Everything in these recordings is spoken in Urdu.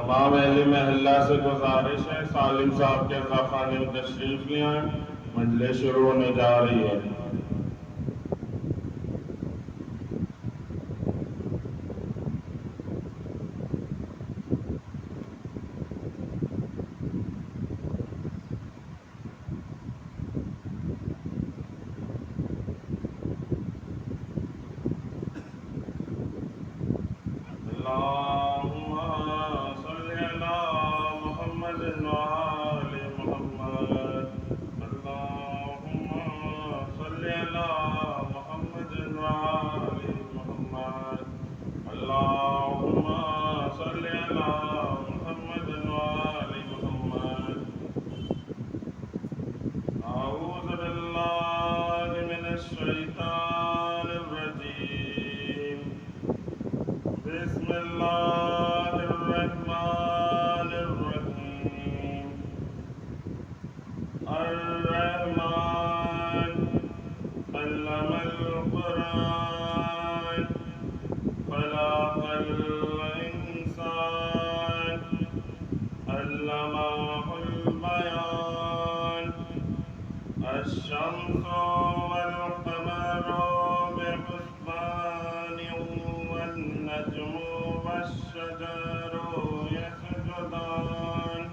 تمام اہل محلہ سے گزارش ہے سالم صاحب کے خانے میں تشریف لے آئیں، مجلس شروع ہونے جا رہی ہے۔ بسم اللہ الرحمن الرحیم۔ الرحمن علم القرآن خلق الإنسان علمه البيان الشمس والقمر بحسبان والنجم والشجر يسجدان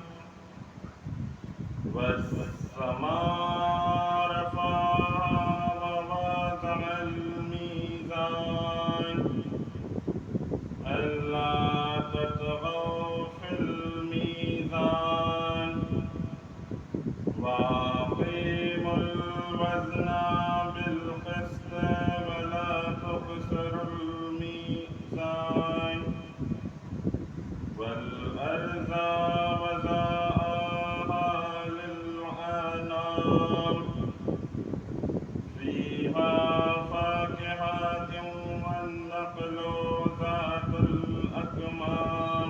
والسماء رفعها ووضع الميزان ألا تطغوا في الميزان وأقيموا الوزن بالقسط ولا تخسروا الميزان والأرض وضعها للأنام فيها فاكهة والنخل ذات الأكمام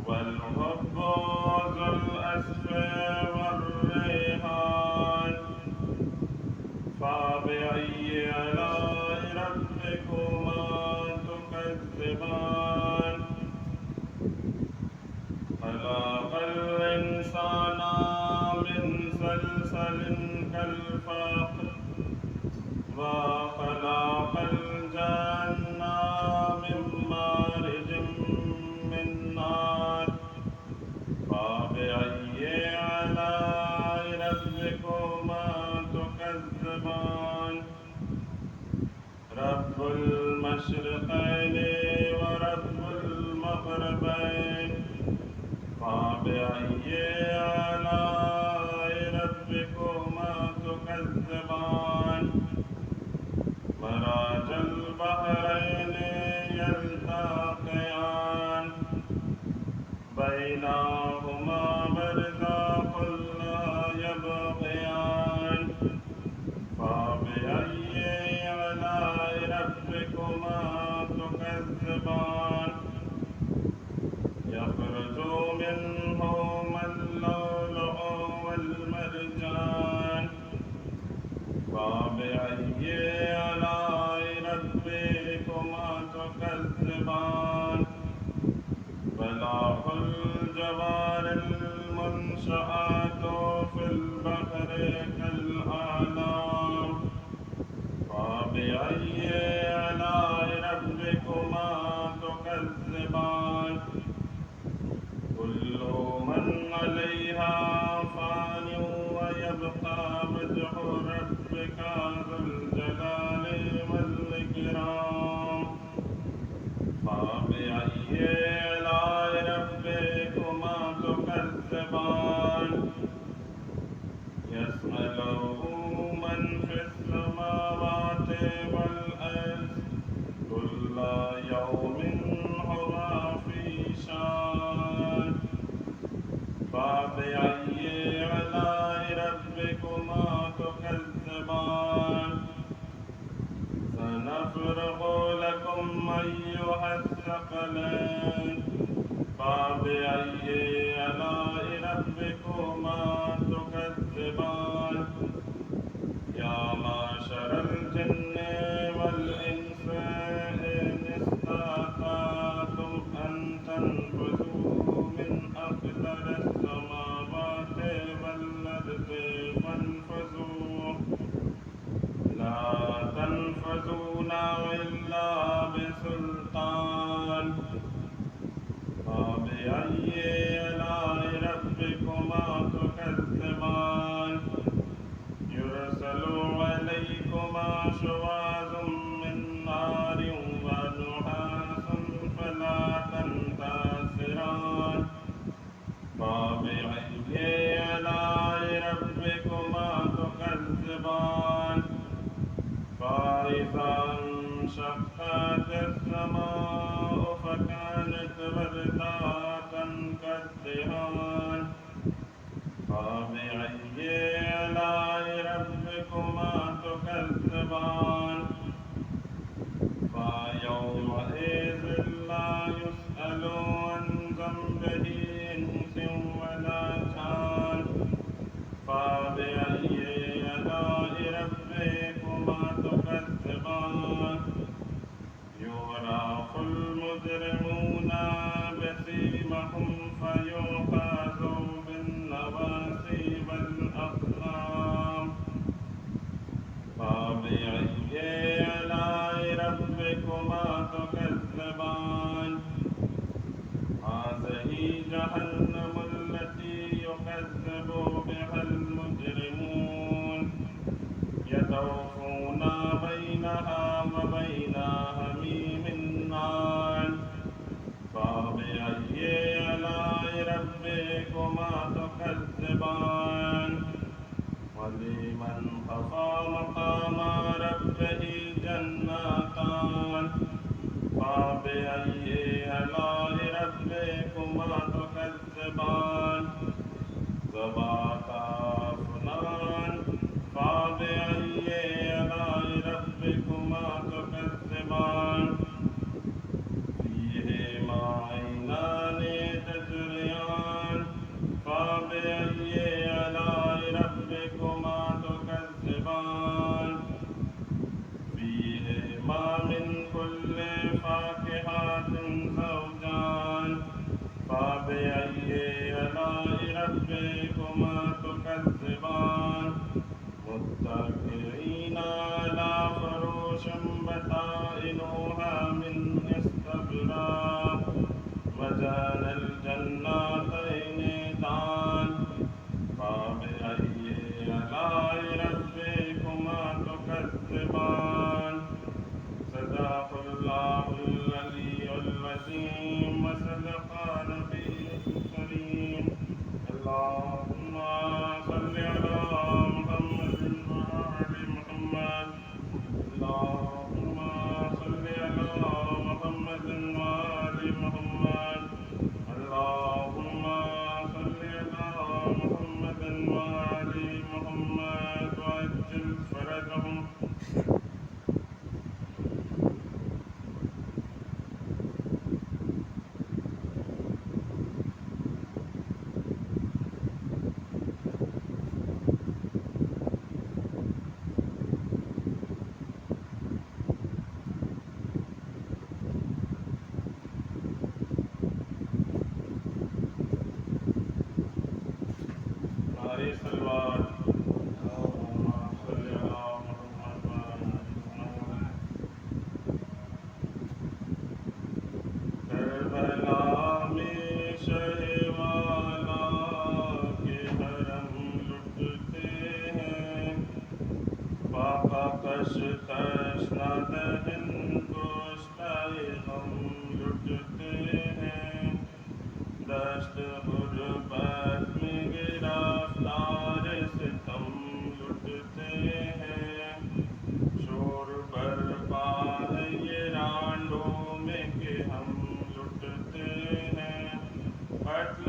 والحب ذو الأسف والريحان فبأي آلاء ربكما تكذبان خلق الإنسان من صلصال كالفخار وخلق الجن من مارج من نار فبأي آلاء ربكما تكذبان رب المشرقين ورب المغربين فبأي آلاء ربكما تكذبان مرج البحرين يلتقيان بينهما برزخ لا يبغيان فبأي آلاء ربكما تكذبان يخرج منهما اللؤلؤ والمرجان فبأي آلاء ربكما تكذبان بلاغ الجوار المنشآت في البحر كالأعلام فبأي آلاء ربكما تكذبان كل من عليها فان ويبقى وجه ربك ذو الجلال والإكرام فبأي آلاء ربكما تكذبان يسأله من في السماوات والأرض كل يوم هو في شان فبأي آلاء ربكما تكذبان سنفرغ لكم أيها الثقلين فبأي آلاء ربكما تكذبان يا معشر الجن والإنس إن استطعتم أن تنفذوا وإذا انشقت السماء فكانت وردة كالدهان فبأي آلاء ربكما تكذبان فيومئذ لا يسأل عن ذنبه إنس ولا جان فبأي آلاء ربكما تكذبان يعرف المجرمون بسيماهم فيؤخذ بالنواصي والأقدام فبأي آلاء ربكما تكذبان هذه جهنم التي يكذب بها المجرمون يطوفون بينها وبين حميم آن فبأي آلاء ربكما تكذبان ولمن خفا مقام ربه جنتان فبأي آلاء ربكما تكذبان ذواتا أفنان فبأي آلاء ربكما تكذبان فيهما عينان تجريان فبأي آلاء ربكما تكذبان فيهما من كل فاكهة زوجان فبأي آلاء ربكما تكذبان متكئين على فروش بطائنها من استبرق وجعل الجنتين دان فبأي آلاء ربكما تكذبان صدق الله العلي العظيم وصدق نبيه الكريم اللهم صل على محمد وآل محمد اللهم صل على محمد وآل محمد اللهم صل على محمد وآل محمد وعجل فرجهم نعرے سلوات اللهم صل على محمد وآل محمد کربلا میں شہوالا کے حرم لٹتے ہیں پاپا کش تشنا دہن گوشتائے غم لٹتے ہیں دشت غربت میں گرفتار ستم لٹتے ہیں شور برپا ہے یہ رانڈوں میں کہ ہم لٹتے ہیں قتل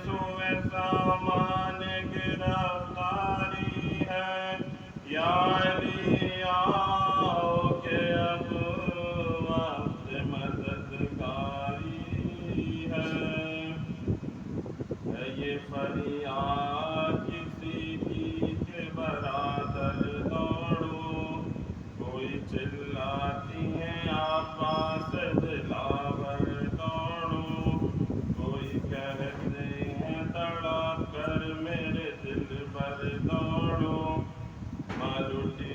سوئے سامان گرفتاری ہے یا علی آؤ کہ اب وقت مددگاری ہے یہ فریاد کسی کی کہ برادر دوڑو کوئی چلاتی ہیں آپاس دلاور دوڑو کوئی کہتے ہیں تڑپ کر میرے دل پر دوڑو مالوٹی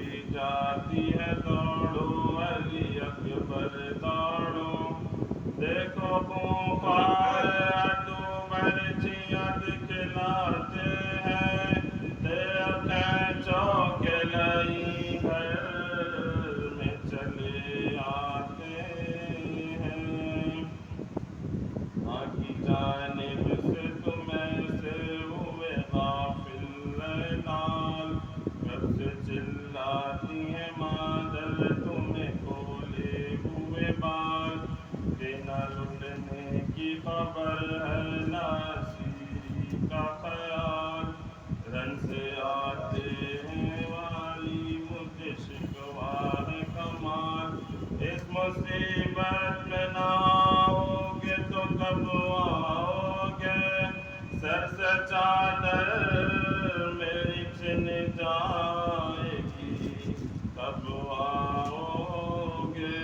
آتے ہیں والی مجھے شکوا ہے کمال اس مصیبت میں نہ آؤ گے تو کب آؤ گے سر سے چادر میری چھن جائے گی کب آؤ گے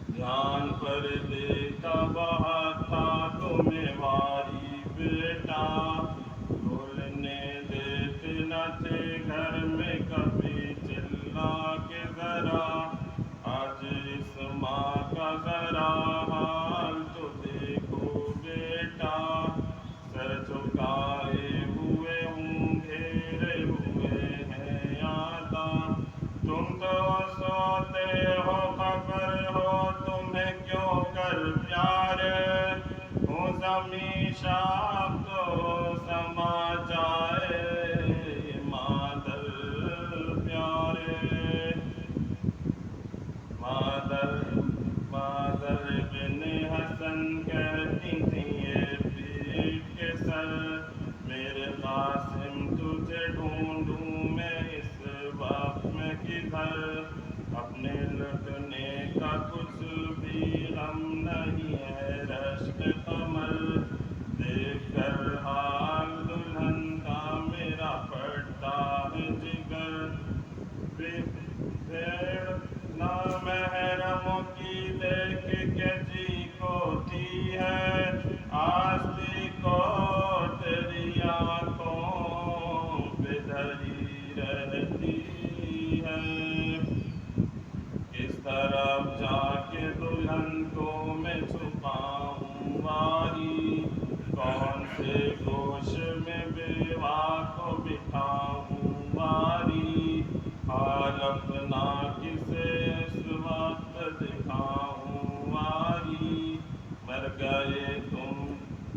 دھیان پر دیتا بہت تھا تمہیں ماری بیٹا بولنے دیتے نہ تھے گھر میں کبھی چلا کے ذرا آج اس ماں کا ذرا حال تو دیکھو بیٹا سر جھکائے ہوئے ہوں گھیرے ہوئے ہیں آدھا تم تو سوتے ہو خبر ہو تمہیں کیوں کر پیارے ہوں زمین شاپ تو سما جائے مادر پیارے مادر بن حسن کہتی تھی یہ پیٹ کے سر میرے قاسم تجھے ڈھونڈوں میں اس وقت میں کدھر اپنے لٹنے کا کچھ بھی غم نہیں ہے رشک قمر دیکھ کر حال دلہن کا میرا پڑتا ہے جگر بھیڑ نامحرموں کی دیکھ کے جی کوتی ہے آستی کو تیری آنکھوں پہ دھری رہتی ہے کس طرف جا کے دلہن کو میں چھپاؤں واری کون سے گوش میں بیوہ کو بٹھاؤں واری حال اپنا کسے اس وقت دکھاؤں واری مر گئے تم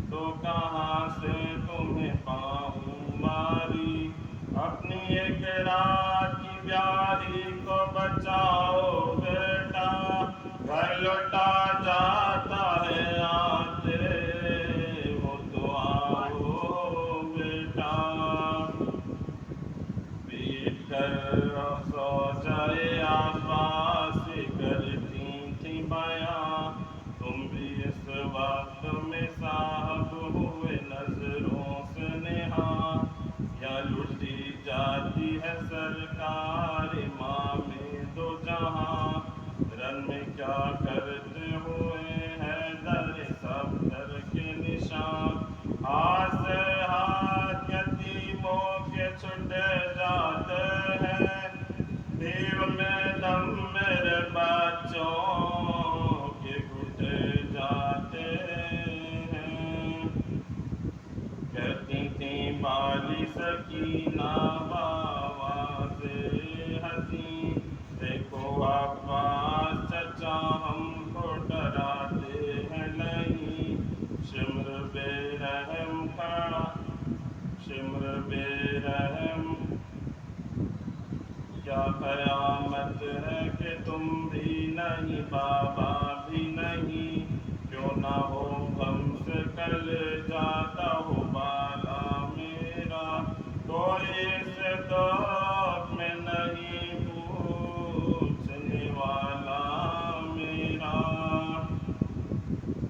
تو کہاں سے تمہیں پاؤں واری اپنی ایک رات کی بیاری کو بچاؤ بیٹا گھر لوٹا جاتا ہے آتے ہو تو آؤ بیٹا پیٹ کر سو جائے آواز کرتی تھی بیاں تم بھی اس وقت میں صاحب ہوئے نظروں سے نہاں یا لٹی جاتی ہے سرکار امام دو جہاں رن میں کیا کرتے ہوئے ہے در سب در کے نشان ہاتھ سے ہاتھ یتیموں کے چھٹے جاتے ہیں دیو میں دم میرے بچوں کے گھٹے جاتے ہیں کہتی تھی بالی سکینہ بآواز حسین دیکھو عباس چچا ہم کو ڈراتے ہیں نہیں شمر بے رحم کھڑا شمر بے رحم کیا قیامت ہے کہ تم بھی نہیں بابا بھی نہیں کیوں نہ ہو غم سے کل جاتا ہو بالا میرا کوئی سے دکھ میں نہیں پوچھنے والا میرا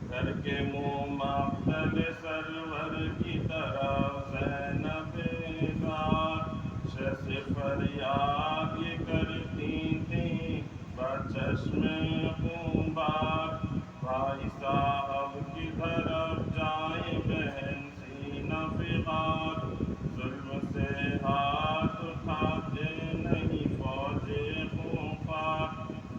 کر کے منہ مقتل سرور کی طرف زینب سے فریاد یہ کرتی تھی بچشم خون بار بھائی صاحب کی طرف جائیں بہن سینہ فغار ظلم سے ہاتھ اٹھاتے نہیں فوج خونخوار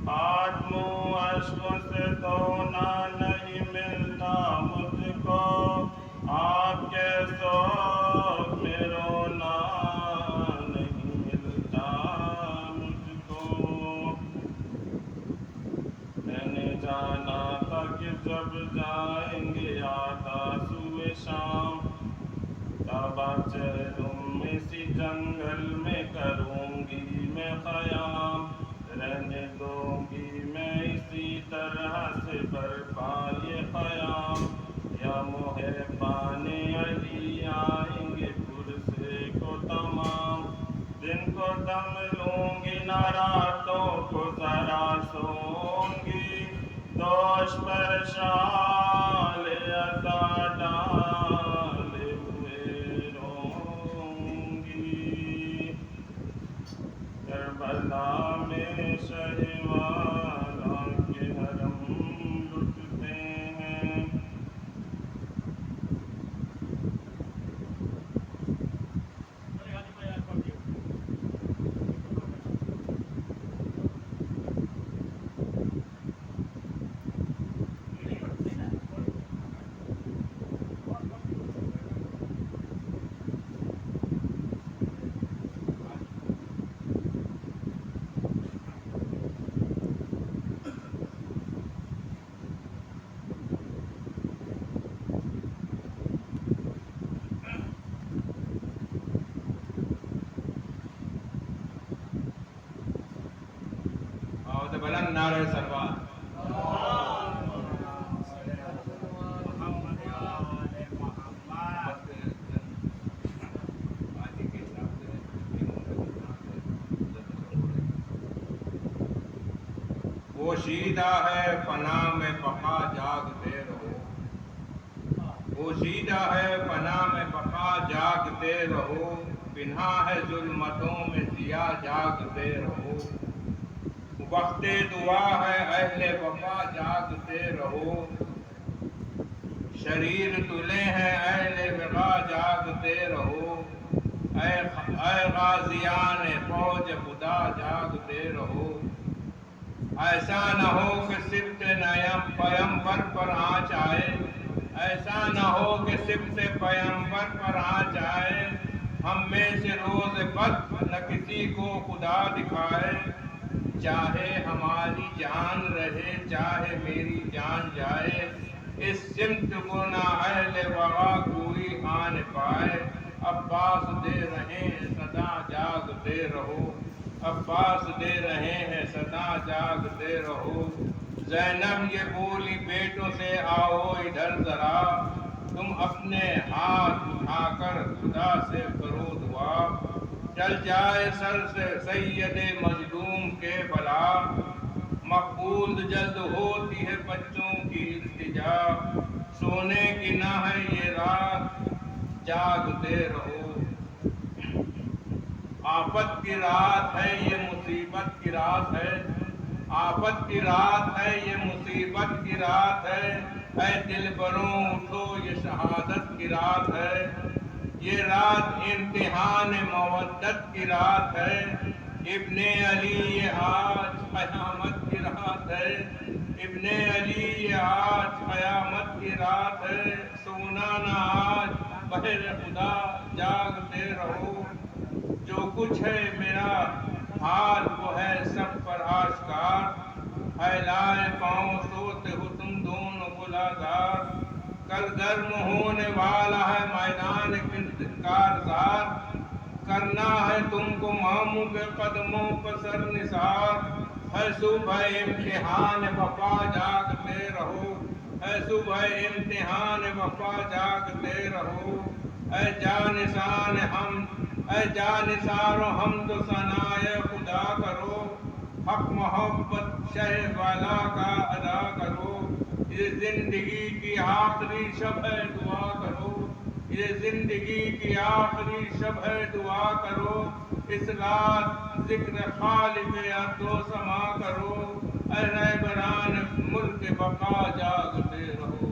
ہاتھ منہ اشکوں سے دھونا نہیں ملتا مجھ کو آپ کے سوگ میں رونا نہیں ملتا مجھ کو میں نے جانا تھا کہ جب جائیں گے آدھا سوئے شام تابا چہلم اسی جنگل میں کروں گی میں قیام رہنے دوں گی میں اسی طرح سے برپا یہ قیام یا محبان علی آئیں گے پر سے کو دم لوں گی نہ راتوں کو ذرا سوں گی دوش پر شال عطا ڈالے ہوئے روں گی کربلا میں شہوالا کے حرم لٹتے ہیں بلند نعرہ سلوات پوشیدہ ہے پناہ میں بقا جاگتے رہو پوشیدہ ہے پناہ میں بقا جاگتے رہو پنہا ہے ظلمتوں میں ضیا جاگتے رہو وقت دعا ہے اہل وفا جاگتے رہو شریر تلے ہیں اہل وغا جاگتے رہو اے غازیان فوج خدا جاگتے رہو ایسا نہ ہو کہ صفت پیمبر پر آنچ آئے ایسا نہ ہو کہ صفت پیمبر پر آنچ آئے ہم میں سے روز بد نہ کسی کو خدا دکھائے چاہے ہماری جان رہے چاہے میری جان جائے اس سمت کو نہ اہل وغا کوئی آن پائے عباس دے رہے ہیں صدا جاگتے رہو عباس دے رہے ہیں صدا جاگتے رہو زینب یہ بولی بیٹوں سے آؤ ادھر ذرا تم اپنے ہاتھ اٹھا کر خدا سے کرو دعا چل جائے سر سے سید مظلوم کے بلا مقبول جلد ہوتی ہے بچوں کی التجا سونے کی نہ ہے یہ رات جاگتے رہو آفت کی رات ہے یہ مصیبت کی رات ہے آفت کی رات ہے یہ مصیبت کی رات ہے اے دل بروں اٹھو یہ شہادت کی رات ہے یہ رات امتحان مودت کی رات ہے ابن علی یہ آج قیامت کی رات ہے ابن علی یہ آج قیامت کی رات ہے سونا نہ آج بہر خدا جاگتے رہو جو کچھ ہے میرا حال وہ ہے سب پر آشکار پھیلائے پاؤں سوتے ہو تم دونوں گلازار کل گرم ہونے والا ہے میدان کارزار کرنا ہے تم کو ماموں کے قدموں پر سر نثار ہے صبح امتحان وفا جاگتے رہو ہے صبح امتحان وفا جاگتے رہو اے جانسان ہم اے جانثار و حمد و ثنائے خدا کرو حق محبت شہ والا کا ادا کرو یہ زندگی کی آخری شب ہے دعا کرو یہ زندگی کی آخری شب ہے دعا کرو اس رات ذکر خالق ارض و سما کرو اے رہبران ملک بقا جاگتے رہو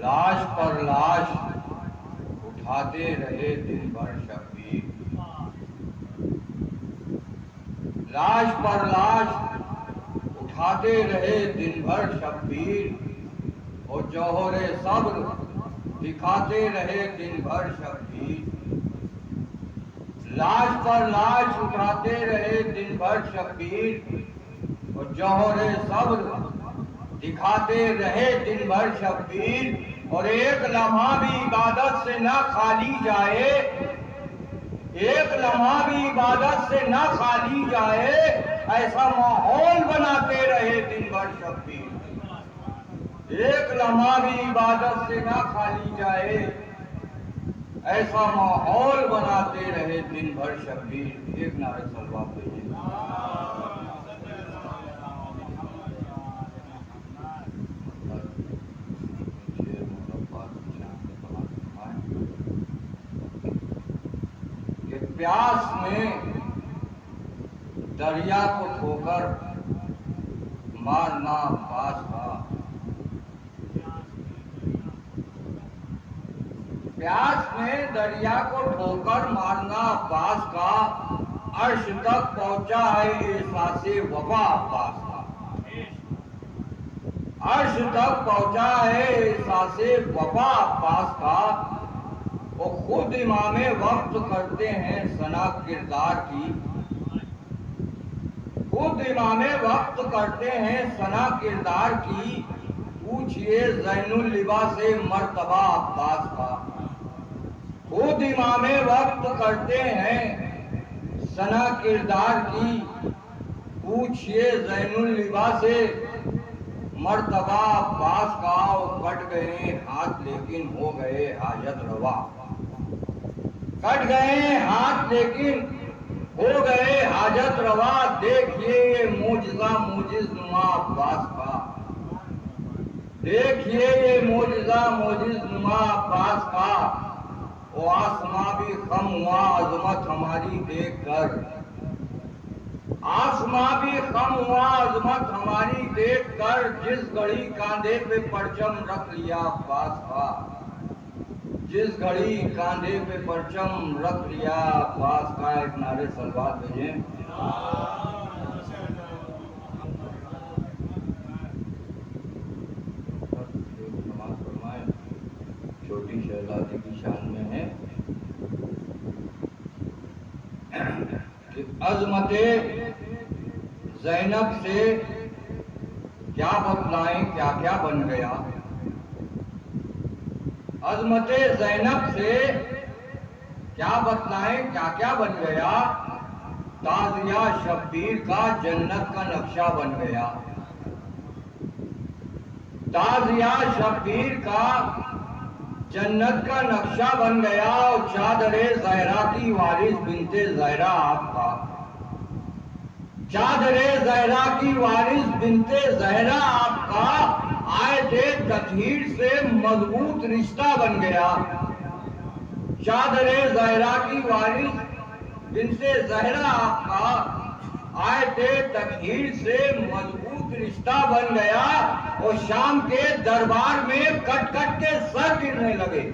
لاش پر لاش اٹھاتے رہے دن بھر شبیر، لاش پر لاش اٹھاتے رہے دن بھر شبیر، اور جوہر صبر دکھاتے رہے دن بھر شبیر، لاش پر لاش اٹھاتے رہے دن بھر شبیر، اور جوہر صبر دکھاتے رہے دن بھر شبیر، اور ایک لمحہ بھی عبادت سے نہ خالی جائے، ایک لمحہ بھی عبادت سے نہ خالی جائے، ایسا ماحول بناتے رہے دن بھر شبیر، ایک لمحہ بھی عبادت سے نہ خالی جائے، ایسا ماحول بناتے رہے دن بھر شبیر۔ ایک نعرہ صلوات دیجیے۔ کہ پیاس میں دریا کو ٹھوکر مارنا عباس کا، پیاس میں دریا کو ٹھوکر مارنا عباس کا، عرش تک پہنچا ہے احساس وفا عباس کا، عرش تک پہنچا ہے احساس وفا عباس کا، وہ خود امام وقت کرتے ہیں ثنا کردار کی، خود امام وقت کرتے ہیں ثنا کردار کی، پوچھئے زین اللباس مرتبہ عباس کا، خود امام وقت کرتے ہیں ثنا کردار کی، پوچھئے زین اللباس مرتبہ عباس کا، وہ کٹ گئے ہاتھ لیکن ہو گئے حاجت روا، کٹ گئے ہاتھ لیکن ہو گئے حاجت روا، دیکھیے یہ معجزہ معجز نما عباس کا، دیکھیے یہ معجزہ معجز نما عباس کا، وہ آسماں بھی خم ہوا عظمت ہماری دیکھ کر، آسماں بھی خم ہوا عظمت ہماری دیکھ کر، جس گھڑی کاندھے پہ پرچم رکھ لیا عباس کا، جس گھڑی کاندھے پہ پرچم رکھ لیا عباس کا۔ ایک نعرے صلوات بھیجیں۔ نماز فرمائیں، چھوٹی شہزادی کی شان میں ہے کہ عظمت زینب سے کیا بتلائیں کیا کیا بن گیا، عظمت زینب سے کیا بتلائیں کیا کیا بن گیا، تازیہ شبیر کا جنت کا نقشہ بن گیا، تازیہ شبیر کا جنت کا نقشہ بن گیا، اور چادر زہرا کی وارث بنت زہرا آپ کا، چادر زہرا کی وارث بنت زہرا آپ کا، آئے تطہیر سے مضبوط رشتہ بن گیا، چادر زہرا کی وارث بنت زہرا آپ کا، آئے تطہیر سے مضبوط رشتہ بن گیا، اور شام کے دربار میں کٹ کٹ کے سر گرنے لگے،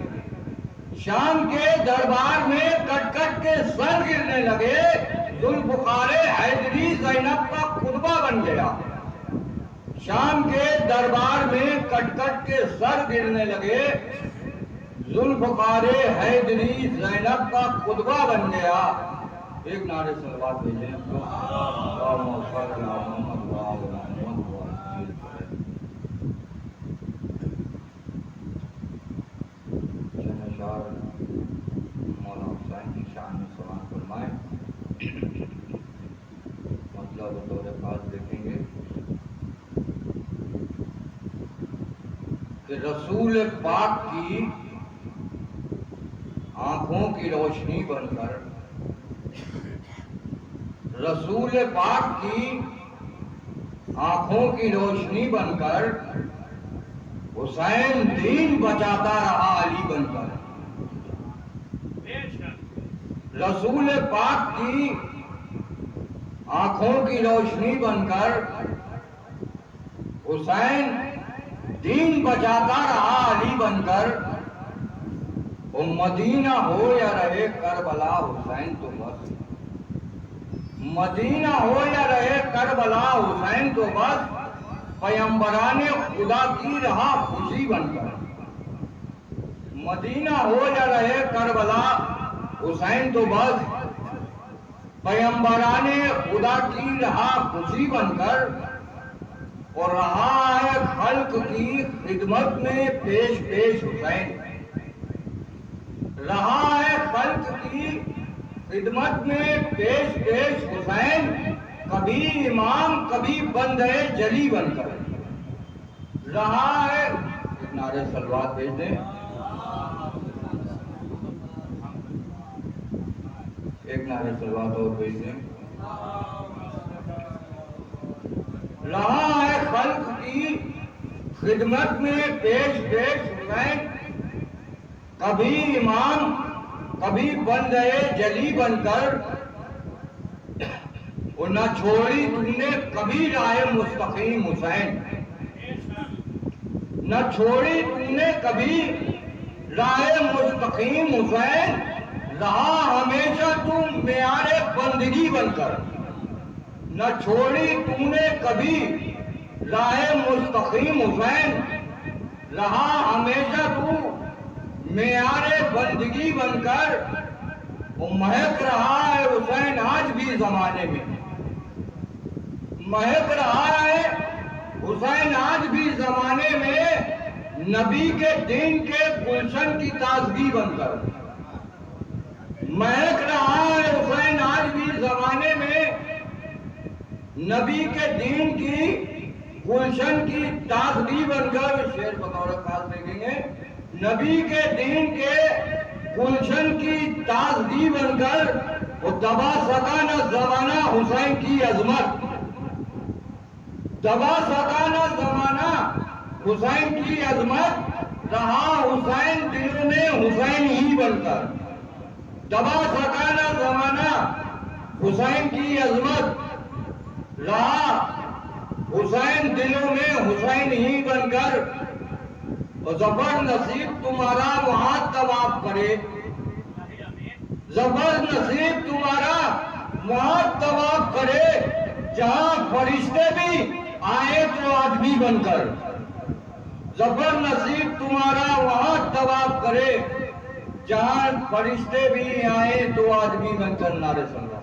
شام کے دربار میں کٹ کٹ کے سر گرنے لگے، ذوالفقار حیدری زینب کا خطبہ بن گیا، شام کے دربار میں کٹ کٹ کے سر گرنے لگے، ذوالفقار حیدری زینب کا خطبہ بن گیا۔ ایک نعرے صلوات بھیجیں اللہم صل علی محمد و آل محمد و عجل شہنشاہ مولانا حسین کی شان میں سلام فرمائیں۔ مطلب بطور خاص دیکھیں گے کہ رسول پاک کی آنکھوں کی روشنی بن کر، رسول پاک کی آنکھوں کی روشنی بن کر، حسین دین بچاتا رہا علی بن کر، رسول پاک کی آنکھوں کی روشنی بن کر، حسین دین بچاتا رہا علی بن کر، وہ مدینہ ہو یا رہے کربلا حسین تو بس، مدینہ ہو یا رہے کربلا حسین تو بس، پیمبران خدا کی رہا خوشی بن کر، مدینہ ہو یا رہے کربلا حسین تو بس، پیمبران خدا کی رہا خوشی بن کر، اور رہا ہے خلق کی خدمت میں پیش پیش حسین، رہا ہے خلق کی خدمت میں پیش پیش حسین، کبھی امام کبھی بندے جلی بن کر، رہا ہے ایک نعرے صلوات بھیج دیں، ایک نعرے صلوات اور بھیج دیں، رہا ہے خلق کی خدمت میں پیش پیش حسین، کبھی امام کبھی بندے جلی بن کر، اور نہ چھوڑی تم نے کبھی راہ مستقیم حسین، نہ چھوڑی تم نے کبھی راہ مستقیم حسین، رہا ہمیشہ تم معیار بندگی بن کر، نہ چھوڑی تم نے کبھی راہ مستقیم حسین، رہا ہمیشہ تم معیار بندگی بن کر، وہ مہک رہا ہے حسین آج بھی زمانے میں، مہک رہا ہے حسین آج بھی زمانے میں، نبی کے دین کے گلشن کی تازگی بن کر، مہک رہا ہے حسین آج بھی زمانے میں، نبی کے دین کی گلشن کی تازگی بن کر، شعر بطور خاص دیکھیں گے، نبی کے دین کے گلشن کی تازگی بن کر، وہ دبا سکا نہ زمانہ حسین کی عظمت، دبا سکا نہ زمانہ حسین کی عظمت، رہا حسین دلوں میں حسین ہی بن کر، دبا سکا نہ زمانہ حسین کی عظمت، رہا حسین دلوں میں حسین ہی بن کر، اور ظفر نصیب تمہارا وہاں طواف کرے، ظفر نصیب تمہارا وہاں طواف کرے، جہاں فرشتے بھی آئے تو آدمی بن کر، ظفر نصیب تمہارا وہاں طواف کرے، جہاں فرشتے بھی آئے تو آدمی بن کر، نعرے سن رہا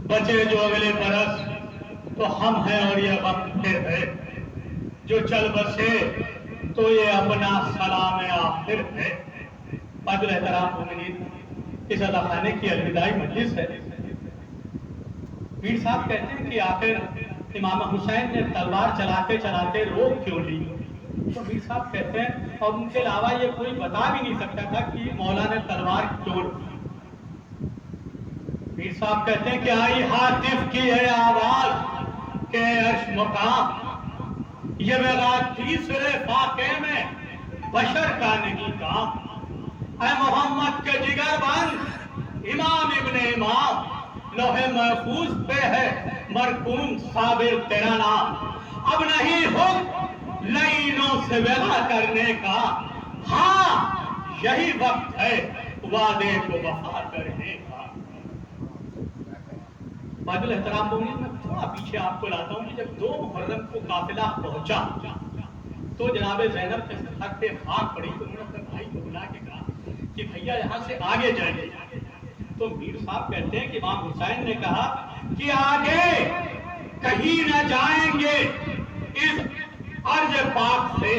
بچے جو اگلے برس تو ہم ہیں اور یہ وقت پھر ہے، جو چل بسے تو یہ اپنا سلام آخر ہے۔ قابل احترام مومنین، اس عطا خانے کی الوداعی مجلس ہے۔ پیر صاحب کہتے ہیں کہ آخر امام حسین نے تلوار چلاتے چلاتے روک کیوں لی؟ تو پیر صاحب کہتے ہیں اور ان کے علاوہ یہ کوئی بتا بھی نہیں سکتا تھا کہ مولا نے تلوار کیوں لی۔ پیر صاحب کہتے ہیں کہ آئی ہاتف کی ہے آواز کہ عرش مقام، یہ میرا تیسرے فاقے میں بشر کا نہیں کام، اے محمد کے جگر بند امام ابن امام، لوح محفوظ پہ ہے مرقوم صابر تیرا نام، اب نہیں حکم لعینوں سے ودا کرنے کا، ہاں یہی وقت ہے وعدے کو وفا کرنے کا۔ قابل احترام مومنین، میں تھوڑا پیچھے آپ کو لاتا ہوں کہ جب 2 محرم کو قافلہ پہنچا تو جناب زینب کے سر پہ خاک پڑی تو انہوں نے اپنے بھائی کو بلا کے کہا کہ بھیا یہاں سے آگے جائیں، تو میر صاحب کہتے ہیں کہ امام حسین نے کہا کہ آگے کہیں نہ جائیں گے اس ارض پاک سے،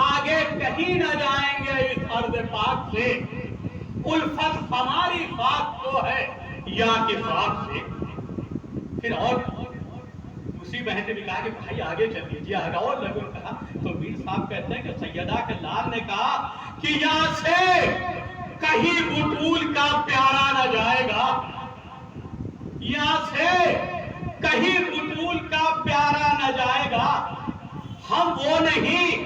آگے کہیں نہ جائیں گے اس ارض پاک سے، الفت ہماری خاک کو ہے یا کہ خاک سے۔ پھر اور دوسری بہن نے بھی کہا کہ بھائی آگے چل لیجیے، آگے اور لوگوں نے کہا، تو میر صاحب کہتے ہیں کہ سیدہ کے لال نے کہا کہ یہاں سے کہیں بطول کا پیارا نہ جائے گا، یہاں سے کہیں بطول کا پیارا نہ جائے گا، ہم وہ نہیں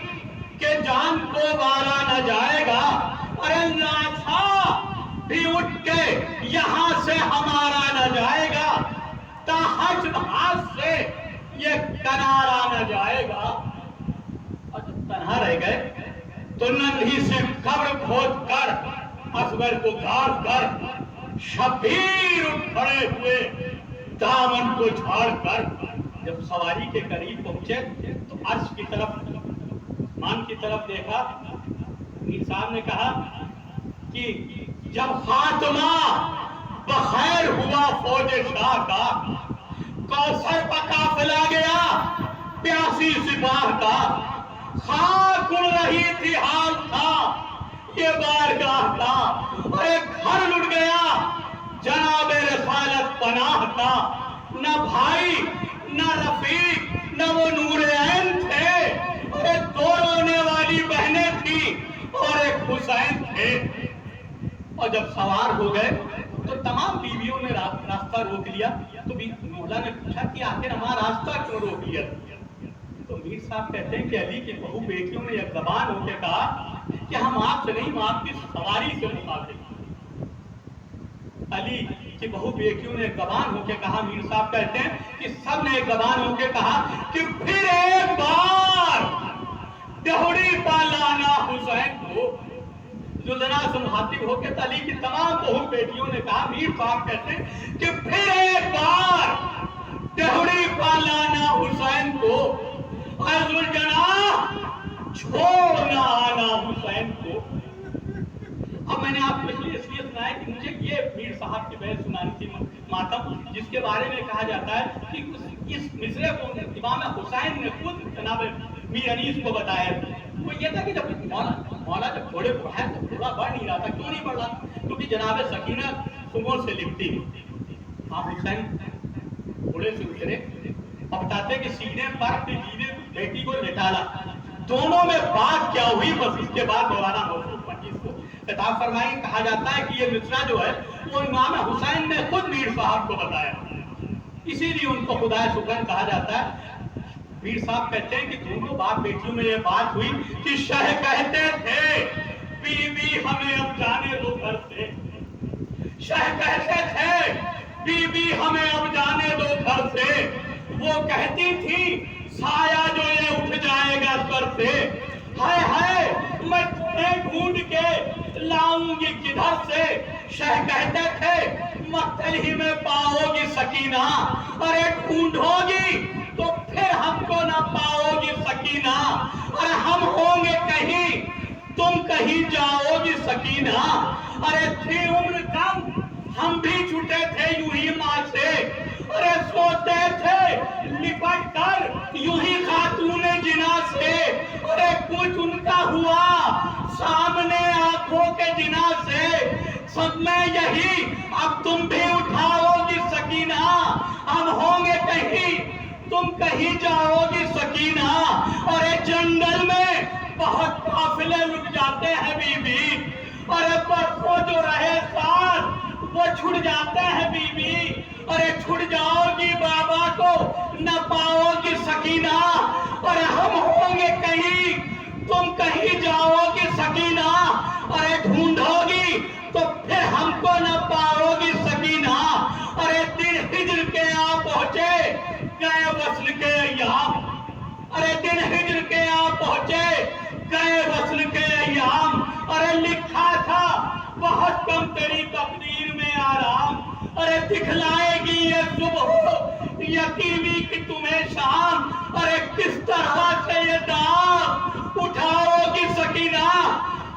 کہ جان کو مارا نہ جائے گا، ارے ناسا بھی اٹھ کے یہاں سے ہمارا نہ جائے گا، تا حجب ہاتھ سے یہ کنارا نہ جائے گا۔ اور جب تنہا رہ گئے تو ننھی سے قبر کھود کر اصغر کو گاڑ کر شبیر اٹھ کھڑے ہوئے دامن کو جھاڑ کر جب سواری کے قریب پہنچے تو عرش کی طرف مان کی طرف دیکھا۔ میر صاحب نے کہا کہ جب خاتمہ بخیر ہوا فوج شاہ کا، کوثر پہ قافلہ گیا پیاسی سپاہ کا، خاک اڑ رہی تھی حال تھا یہ بارگاہ کا، ایک گھر لٹ گیا جناب رسالت پناہ کا، نہ بھائی نہ رفیق نہ وہ نور عین تھے، ایک دو رونے والی بہنیں تھی اور ایک حسین تھے۔ اور جب سوار ہو گئے تو تمام بیویوں نے راستہ روک لیا، تو مولا نے پوچھا کہ آخر ہمارا راستہ کیوں روک لیا؟ تو میر صاحب کہتے ہیں کہ علی کی بہو بیٹیوں نے ایک زبان ہو کے کہا کہ ہم آپ سے نہیں، ہم آپ کی سواری سے مخاطب۔ علی کی بہو بیٹیوں نے ایک زبان ہو کے کہا، میر صاحب کہتے ہیں کہ سب نے ایک زبان ہو کے کہا کہ پھر ایک بار دہڑی پالانا حسین کو۔ جو ذرا سے مخاطب ہو کے علی کی تمام بہو بیٹیوں نے کہا، میر صاحب کہتے ہیں کہ پھر ایک بار دہڑی پالانا حسین کو، ذوالجناح چھوڑنا آنا حسین کو۔ اب میں نے آپ کو اس لیے سنایا کہ مجھے یہ میر صاحب کی بحث سنانی تھی ماتم، جس کے بارے میں کہا جاتا ہے کہ اس مصرے کو امام حسین نے خود جناب میر انیس کو بتایا۔ وہ یہ تھا کہ جب مولا جب گھوڑے پر ہے تو گھوڑا بڑھ نہیں رہا تھا۔ کیوں نہیں بڑھ رہا؟ کیونکہ جناب سکینہ سمو سے لکھتی، آپ حسین گھوڑے سے اترے اور بتاتے کہ سینے پر اپنی بیٹی کو لٹالا۔ دونوں میں بات کیا ہوئی، بس اس کے بعد مولانا موصوف پنجی کو خطاب فرمائی۔ کہا جاتا ہے کہ یہ مصرع جو ہے وہ امام حسین نے خود میر صاحب کو بتایا، اسی لیے ان کو خدا سبحان کہا جاتا ہے۔ میر صاحب کہتے ہیں کہ دونوں باپ بیٹیوں میں یہ بات ہوئی کہ شاہ کہتے تھے بی بی ہمیں اب جانے دو گھر سے، شاہ کہتے تھے بی بی ہمیں اب جانے دو گھر سے، وہ کہتی تھی سایہ جو یہ اٹھ جائے گا سر سے، ہائے ہائے میں تمہیں ڈھونڈ کے لاؤں گی کدھر سے، شاہ کہتے تھے مقتل ہی میں پاؤ گی سکینہ، ارے ڈھونڈو گی تو پھر ہم کو نہ پاؤ گی سکینہ، ارے ہم ہوں گے کہیں تم کہیں جاؤ گی سکینہ، ارے تھی عمر کم ہم بھی چھٹے تھے یوں ہی ماں سے، ارے سوتے تھے لپٹ کر یوں ہی خاتون جنا سے، ارے کچھ ان کا ہوا سامنے آنکھوں کے جنا سے، سب میں یہی اب تم بھی اٹھاؤ گی سکینہ، ہم ہوں گے کہیں تم کہیں جاؤ گی سکینہ، ارے جنگل میں بہت قافلے رک جاتے ہیں بی بی، ارے برسوں جو رہے ساتھ وہ چھڑ جاتے ہیں بی بی، ارے چھڑ جاؤ گی بابا کو نہ پاؤ گی سکینہ، ارے ہم ہوں گے کہیں تم کہیں جاؤ گی سکینہ، ارے ڈھونڈو گی تو پھر ہم کو نہ پاؤ گی سکینہ، ارے دن ہجر کے آ پہنچے گئے وصل کے ایام، ارے دن ہجر کے آ پہنچے گئے وصل کے ایام، ارے لکھا تھا بہت کم تیری تقدیر میں آرام، ارے دکھلائے گی یہ صبح یتیمی کی تمہیں شام، ارے کس طرح سے یہ داغ اٹھاؤ گی سکینہ،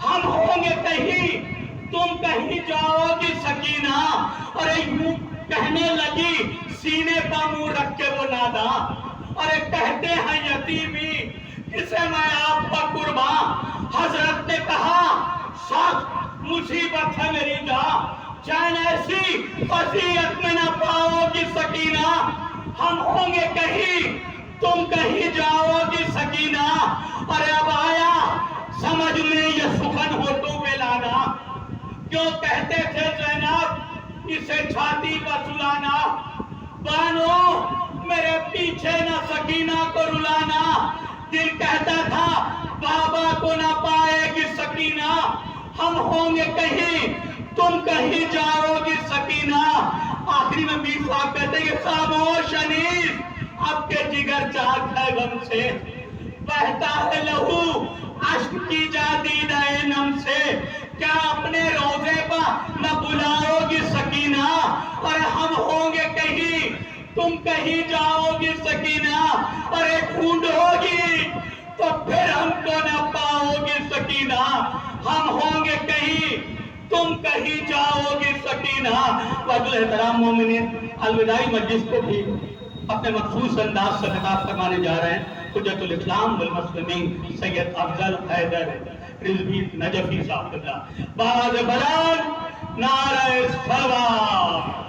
ہم ہوں گے کہیں تم کہیں جاؤ گی سکینہ، ارے یوں کہنے لگی سینے پر منہ رکھ کے وہ نادا، ارے کہتے ہیں یتیمی کسے میں آپ پر قربان، حضرت نے کہا سخت مصیبت ہے میری جان، چین ایسی وصیت میں نہ پاؤ گی سکینہ، ہم ہوں گے کہیں تم کہیں جاؤ گی سکینہ، ارے اب آیا سمجھ میں یہ سخن ہو تو بلانا، کیوں کہتے تھے زینب اسے چھاتی پر سلانا، بانو میرے پیچھے نہ سکینہ کو رلانا، دل کہتا تھا بابا کو نہ پائے گی سکینہ، ہم ہوں گے کہیں تم کہیں جاؤ گی سکینہ۔ آخری میں میر صاحب کہتے ہیں کہ خاموش انیس، اب کے جگر چاک ہے غم سے، بہتا ہے لہو اشک کی جادید نم سے، کیا اپنے روزے پر نہ بلاؤ گی سکینہ، اور ہم ہوں گے کہیں تم کہیں جاؤ گی سکینہ، اور ایک ڈھونڈ ہوگی تو پھر ہم کو نہ پاؤ گی سکینہ، ہم ہوں گے کہیں تم کہیں جاؤ گی سکینہ۔ فضل احترام مومنین، الوداعی مجلس کو بھی اپنے مخصوص انداز سے خطاب فرمانے جا رہے ہیں حجت الاسلام والمسلمین سید افضل حیدر رضوی نجفی صاحب اللہ۔ باز بلند نعرہ صلوات۔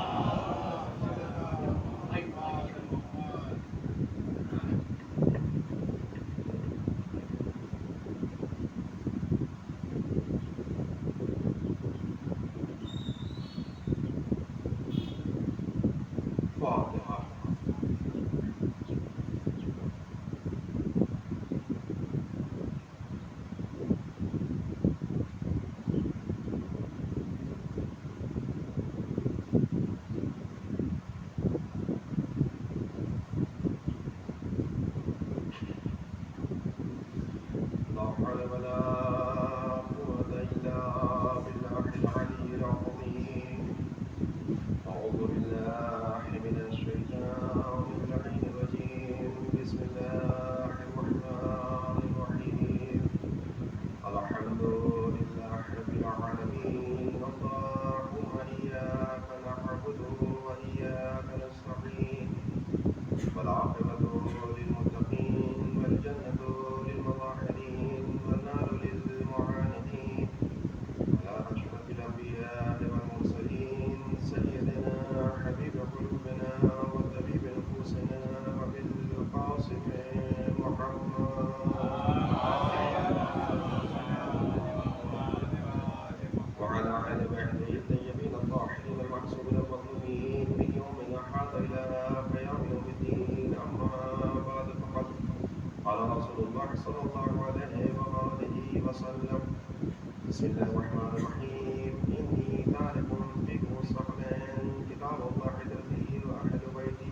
بسم الله الرحمن الرحيم إني تارك فيكم الثقلين كتاب الله الذي وأهل بيتي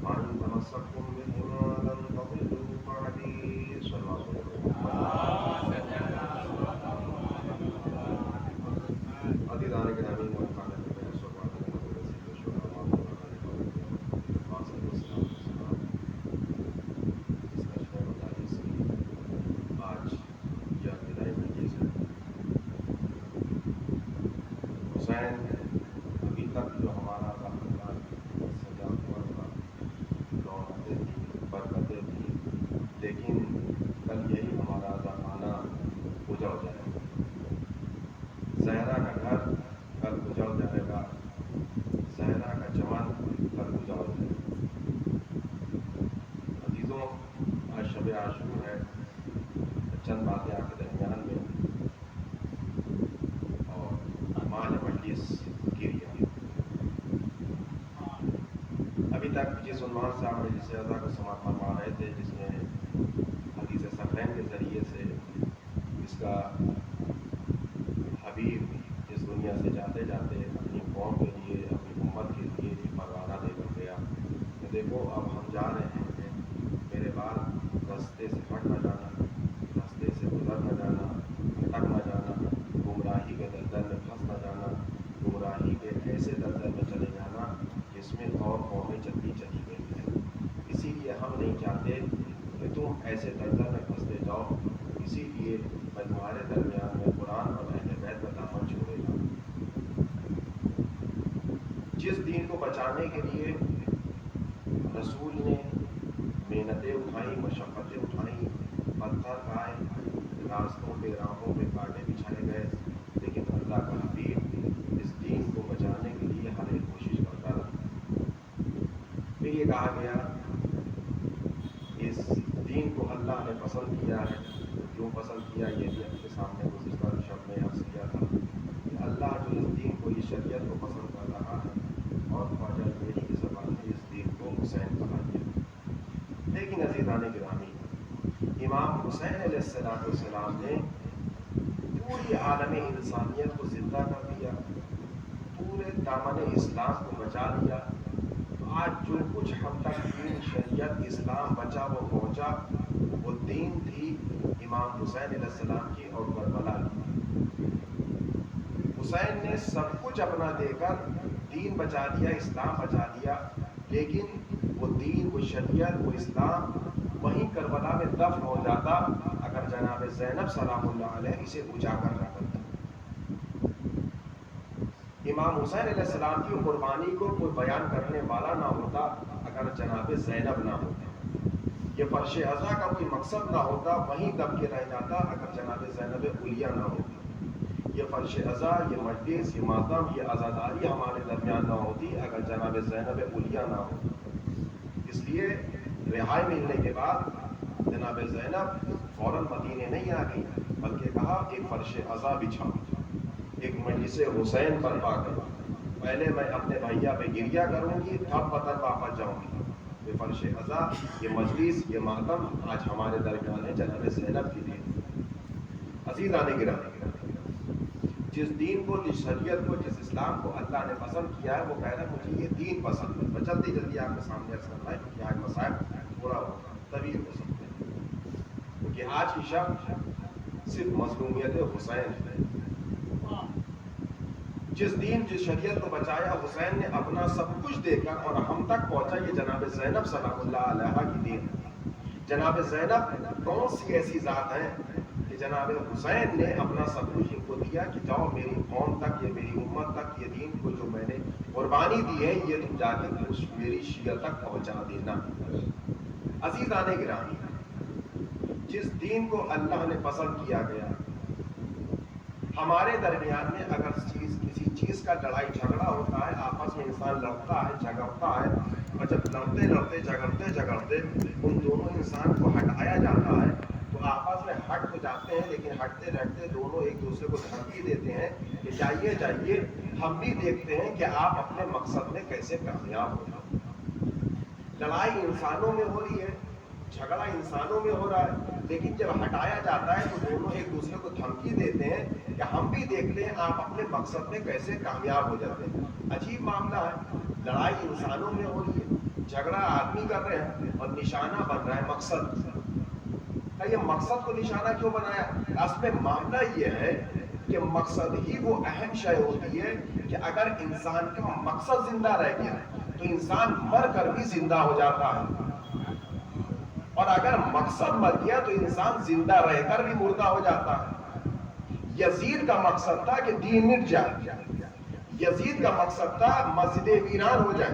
وإن تمسكتم بهما لن تضلوا بعدي صلى الله عليه وسلم. عزیزان گرامی ملکان میں صحبت ابھی تک جو ہمارا سجا ہوا تھا رونقیں تھیں برکتیں تھیں، لیکن کل یہی ہمارا زمانہ اجڑ جائے گا۔ زہرا کا گھر کل اجڑ جائے گا، زہرا کا چمن کل اجڑ جائے گا۔ عزیزوں، آج شب عاشور ہے، چند باتیں آپ کے درمیان میں مجلس گریا۔ ابھی تک جس عنوان سے آپ مجلس اعضا کو سماعت فرما رہے تھے، جس میں حدیث ثقلین کے ذریعے سے اس کا حبیب اس دنیا سے جاتے جاتے اپنی قوم کے لیے، اپنی امت کے لیے ایک پروانہ دے کر گیا کہ دیکھو اب ہم جا رہے ہیں، میرے بعد راستے سے ہٹ نہ جانا، راستے سے گزر نہ جانا، بھٹک نہ جانا، گمراہی کے دلدل میں پھنس نہ جانا، گمراہی کے ایسے دلدل میں چلے جانا جس میں اور قومیں چلی گئی ہیں۔ اسی لیے ہم نہیں چاہتے کہ تم ایسے دلدل میں پھنستے جاؤ، اسی لیے میں تمہارے درمیان میں قرآن اور اہل بیت کا دامن چھوڑے گا۔ جس دین کو بچانے کے لیے رسول نے محنتیں اٹھائیں، مشقتیں اٹھائیں، پتھر کھائے، راستوں پہ راہوں پہ کانٹے بچھائے گئے، لیکن اللہ کا حبیب اس دین کو بچانے کے لیے ہر ایک کوشش کرتا رہا۔ پھر یہ کہا گیا اس دین کو اللہ نے پسند کیا ہے۔ کیوں پسند کیا، یہ بھی آپ کے سامنے گزشتہ شب میں عرض کیا تھا کہ اللہ جو اس دین کو، اس شریعت کو پسند کر رہا ہے، اور خواجہ میری کی زبان میں اس دین کو حسین کہا گیا۔ لیکن عزیزان گرامی، امام حسین علیہ السلام نے پوری عالم انسانیت کو زندہ کر دیا، نے دامن اسلام کو بچا لیا. آج جو کچھ ہم تک دین شریعت اسلام بچا وہ پہنچا وہ دین تھی امام حسین علیہ السلام کی اور کربلا کی. حسین نے سب کچھ اپنا دے کر دین بچا لیا, اسلام بچا لیا, لیکن وہ دین, وہ شریعت, وہ اسلام وہیں کربلا میں دفن ہو جاتا اگر جناب زینب سلام اللہ علیہ اسے اجاگر نہ کرتی. امام حسین علیہ السلام کی قربانی کو کوئی بیان کرنے والا نہ ہوتا اگر جناب زینب نہ ہوتا. یہ فرش عزا کا کوئی مقصد نہ ہوتا, وہیں دب کے رہ جاتا اگر جناب زینب علیہ نہ ہوتی. یہ فرش عزا, یہ مجلس, یہ ماتم, یہ عزاداری ہمارے درمیان نہ ہوتی اگر جناب زینب علیہ نہ ہوتی. اس لیے رہائی ملنے کے بعد جناب زینب فوراً مدینے نہیں آ گئی, بلکہ کہا ایک فرش عزا بچھاؤ, ایک مجلس حسین برپا کرو. پہلے میں اپنے بھیا پہ گریا کروں گی, تب وطن واپس جاؤں گی. یہ فرش عزا, یہ مجلس, یہ ماتم آج ہمارے درمیان ہے جناب زینب کی دین. عزیزان گرامی, جس دین کو, جس شریعت کو, جس اسلام کو اللہ نے پسند کیا ہے وہ کہہ رہا ہے مجھے یہ دین پسند ہے. میں جلدی جلدی آپ کے سامنے عرض کرنا ہے کہ آج مسائل پورا ہوگا, طویل ہو سکتے ہیں, کیونکہ آج کی شب صرف مظلومیت حسین ہے. جس دین, جس شریعت کو بچایا حسین نے اپنا سب کچھ دے کر اور ہم تک پہنچا, یہ جناب زینب سلام اللہ علیہ کی دین ہے. جناب زینب کون سی ایسی ذات ہے کہ جناب حسین نے اپنا سب کچھ ان کو دیا کہ جاؤ میری قوم تک, یہ میری امت تک, یہ دین کو جو میں نے قربانی دی ہے یہ تم جا کے میری شیعہ تک پہنچا دینا. عزیزان گرامی, جس دین کو اللہ نے پسند کیا گیا, ہمارے درمیان میں اگر کسی چیز کا لڑائی جھگڑا ہوتا ہے, آپس میں انسان لڑتا ہے, جھگڑتا ہے, اور جب لڑتے لڑتے جھگڑتے ان دونوں انسان کو ہٹایا جاتا ہے تو آپس میں ہٹ تو جاتے ہیں, لیکن ہٹتے رہتے دونوں ایک دوسرے کو دھمکی دیتے ہیں کہ جائیے ہم بھی دیکھتے ہیں کہ آپ اپنے مقصد میں کیسے کامیاب ہو. لڑائی انسانوں میں ہو رہی ہے, جھگڑا انسانوں میں ہو رہا ہے, لیکن جب ہٹایا جاتا ہے تو دونوں ایک دوسرے کو دھمکی دیتے ہیں کہ ہم بھی دیکھ لیں آپ اپنے مقصد میں کیسے کامیاب ہو جاتے ہیں. عجیب معاملہ ہے, لڑائی انسانوں میں ہو رہی ہے, جھگڑا آدمی کر رہے ہیں اور نشانہ بن رہا ہے مقصد. یہ مقصد کو نشانہ کیوں بنایا؟ اصل میں معاملہ یہ ہے کہ مقصد ہی وہ اہم شے ہوتی ہے کہ اگر انسان کا مقصد زندہ رہ گیا تو انسان مر کر بھی زندہ ہو جاتا ہے, اور اگر مقصد مر گیا تو انسان زندہ رہ کر بھی مردہ ہو جاتا ہے. یزید کا مقصد تھا کہ دین مٹ جائے, یزید کا مقصد تھا مسجد ویران ہو جائے,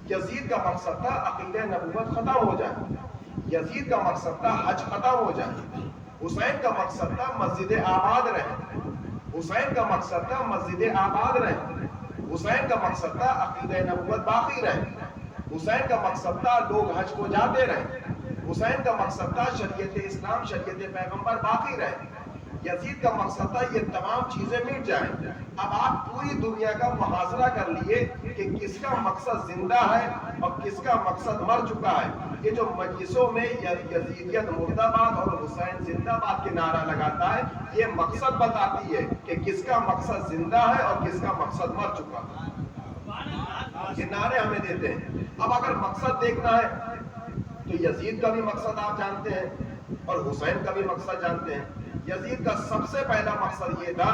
یزید کا مقصد تھا عقیدہ نبوت ختم ہو جائے, یزید کا مقصد تھا حج ختم ہو جائے. حسین کا مقصد تھا مسجد آباد رہے, حسین کا مقصد تھا مسجد آباد رہے, حسین کا مقصد تھا عقیدہ نبوت باقی رہے, حسین کا مقصد تھا لوگ حج کو جاتے رہے, حسین کا مقصد تھا شریعت اسلام, شریعت پیغمبر باقی رہے. یزید کا مقصد تھا یہ تمام چیزیں مٹ جائیں. اب آپ پوری دنیا کا محاصرہ کر لیے کہ کس کا مقصد زندہ ہے اور کس کا مقصد مر چکا ہے. یہ جو مجلسوں میں یزیدیت مرد آباد اور حسین زندہ باد کے نعرہ لگاتا ہے, یہ مقصد بتاتی ہے کہ کس کا مقصد زندہ ہے اور کس کا مقصد مر چکا ہے. یہ نعرے ہمیں دیتے ہیں. اب اگر مقصد دیکھنا ہے تو یزید کا بھی مقصد آپ جانتے ہیں اور حسین کا بھی مقصد جانتے ہیں. یزید کا سب سے پہلا مقصد یہ تھا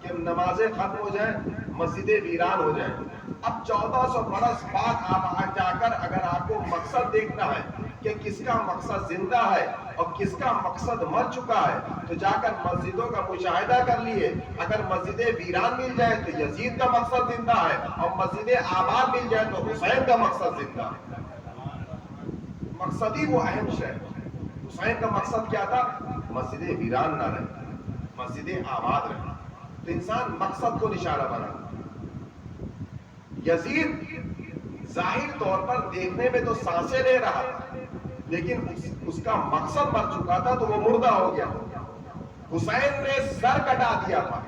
کہ نمازیں ختم ہو جائیں, مسجدیں ویران ہو جائیں. اب 1400 برس بعد آپ جا کر اگر آپ کو مقصد دیکھنا ہے کہ کس کا مقصد زندہ ہے اور کس کا مقصد مر چکا ہے تو جا کر مسجدوں کا مشاہدہ کر لیے. اگر مسجدیں ویران مل جائے تو یزید کا مقصد زندہ ہے, اور مسجدیں آباد مل جائے تو حسین کا مقصد زندہ ہے. مقصد ہی وہ اہم شے. حسین کا مقصد کیا تھا؟ مسجدیں ویران نہ رہے, مسجدیں آباد رہے. تو انسان مقصد کو نشانہ بنا. یزید ظاہر طور پر دیکھنے میں تو سانسیں لے رہا تھا, لیکن اس کا مقصد مر چکا تھا تو وہ مردہ ہو گیا. حسین نے سر کٹا دیا تھا,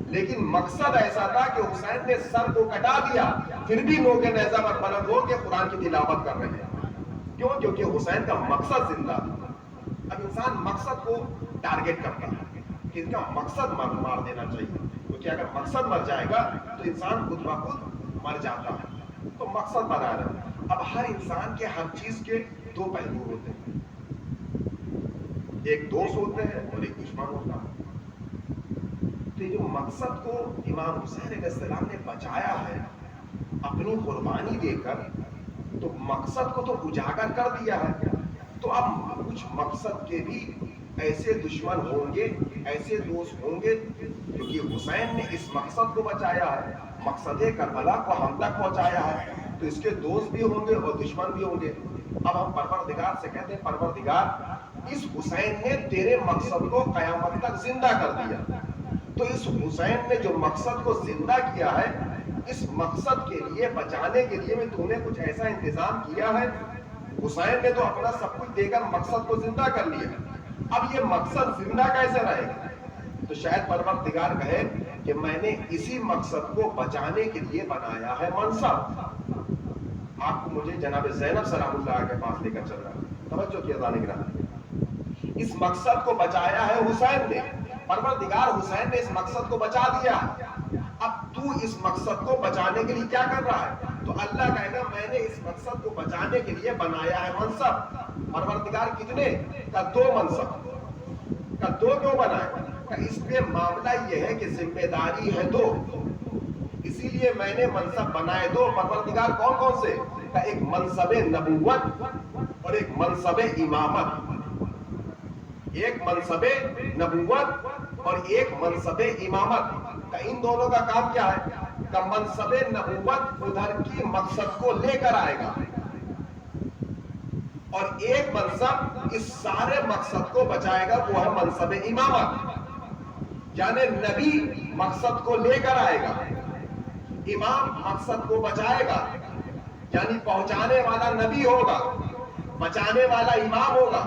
لیکن مقصد ایسا تھا کہ حسین نے سر کو کٹا دیا, پھر بھی نو کے نیزہ پر بلند ہو کے قرآن کی تلاوت کر رہے ہیں. کیوں؟ کیونکہ حسین کا مقصد زندہ تھا. اب انسان مقصد کو ٹارگٹ کرتا ہے کہ ان کا مقصد مار دینا چاہیے, کیونکہ کہ اگر مقصد مر جائے گا تو انسان خود بخود مر جاتا ہے. تو مقصد بنانا. اب ہر انسان کے ہر چیز کے دو پہلو ہوتے ہیں, ایک دوست ہوتے ہیں اور ایک دشمن ہوتا ہے. تو یہ جو مقصد کو امام حسین علیہ السلام نے بچایا ہے اپنی قربانی دے کر, تو مقصد کو تو اجاگر کر دیا ہے. تو اب کچھ مقصد کے بھی ایسے دشمن ہوں گے, ایسے دوست ہوں گے, کیونکہ حسین نے اس مقصد کو بچایا ہے, مقصد کربلا کو ہم تک پہنچایا ہے, تو اس کے دوست بھی ہوں گے اور دشمن بھی ہوں گے. اب ہم پروردگار سے کہتے ہیں, پروردگار اس حسین نے تیرے مقصد کو قیامت تک زندہ کر دیا. تو اس حسین نے جو مقصد کو زندہ کیا ہے, اس مقصد کے لیے بچانے کے لیے میں تو نے کچھ ایسا انتظام کیا ہے. حسین نے تو اپنا سب کچھ دے کر مقصد کو زندہ کر لیا. اب یہ مقصد زندہ کیسے رہے گا؟ تو شاید پروردگار کہے کہ میں نے اسی مقصد کو بچانے کے لیے بنایا ہے منصب. آپ کو مجھے جناب زینب سلام اللہ کے پاس لے کر چل رہا ہے, توجہ کیا جانے گرا. اس مقصد کو بچایا ہے حسین نے, پروردگار حسین نے اس مقصد کو بچا دیا. اب تو اس مقصد کو بچانے کے لیے کیا کر رہا ہے؟ تو اللہ کہے گا میں نے اس مقصد کو بچانے کے لیے بنایا ہے منصب. پروردگار کتنے کا؟ دو منصب کا. دو کیوں بنائے؟ اس پہ معاملہ یہ ہے کہ ذمہ داری ہے دو, اسی لیے میں نے منصب بنائے دو. پروردگار کون کون سے؟ ایک منصب نبوت اور ایک منصب امامت. ایک منصب نبوت اور ایک منصب امامت. ان دونوں کا کام کیا ہے؟ کہ منصب نبوت ادھر کی مقصد کو لے کر آئے گا, اور ایک منصب اس سارے مقصد کو بچائے گا, وہ ہے منصب امامت. یعنی نبی مقصد کو لے کر آئے گا, امام مقصد کو بچائے گا. یعنی پہنچانے والا نبی ہوگا, بچانے والا امام ہوگا.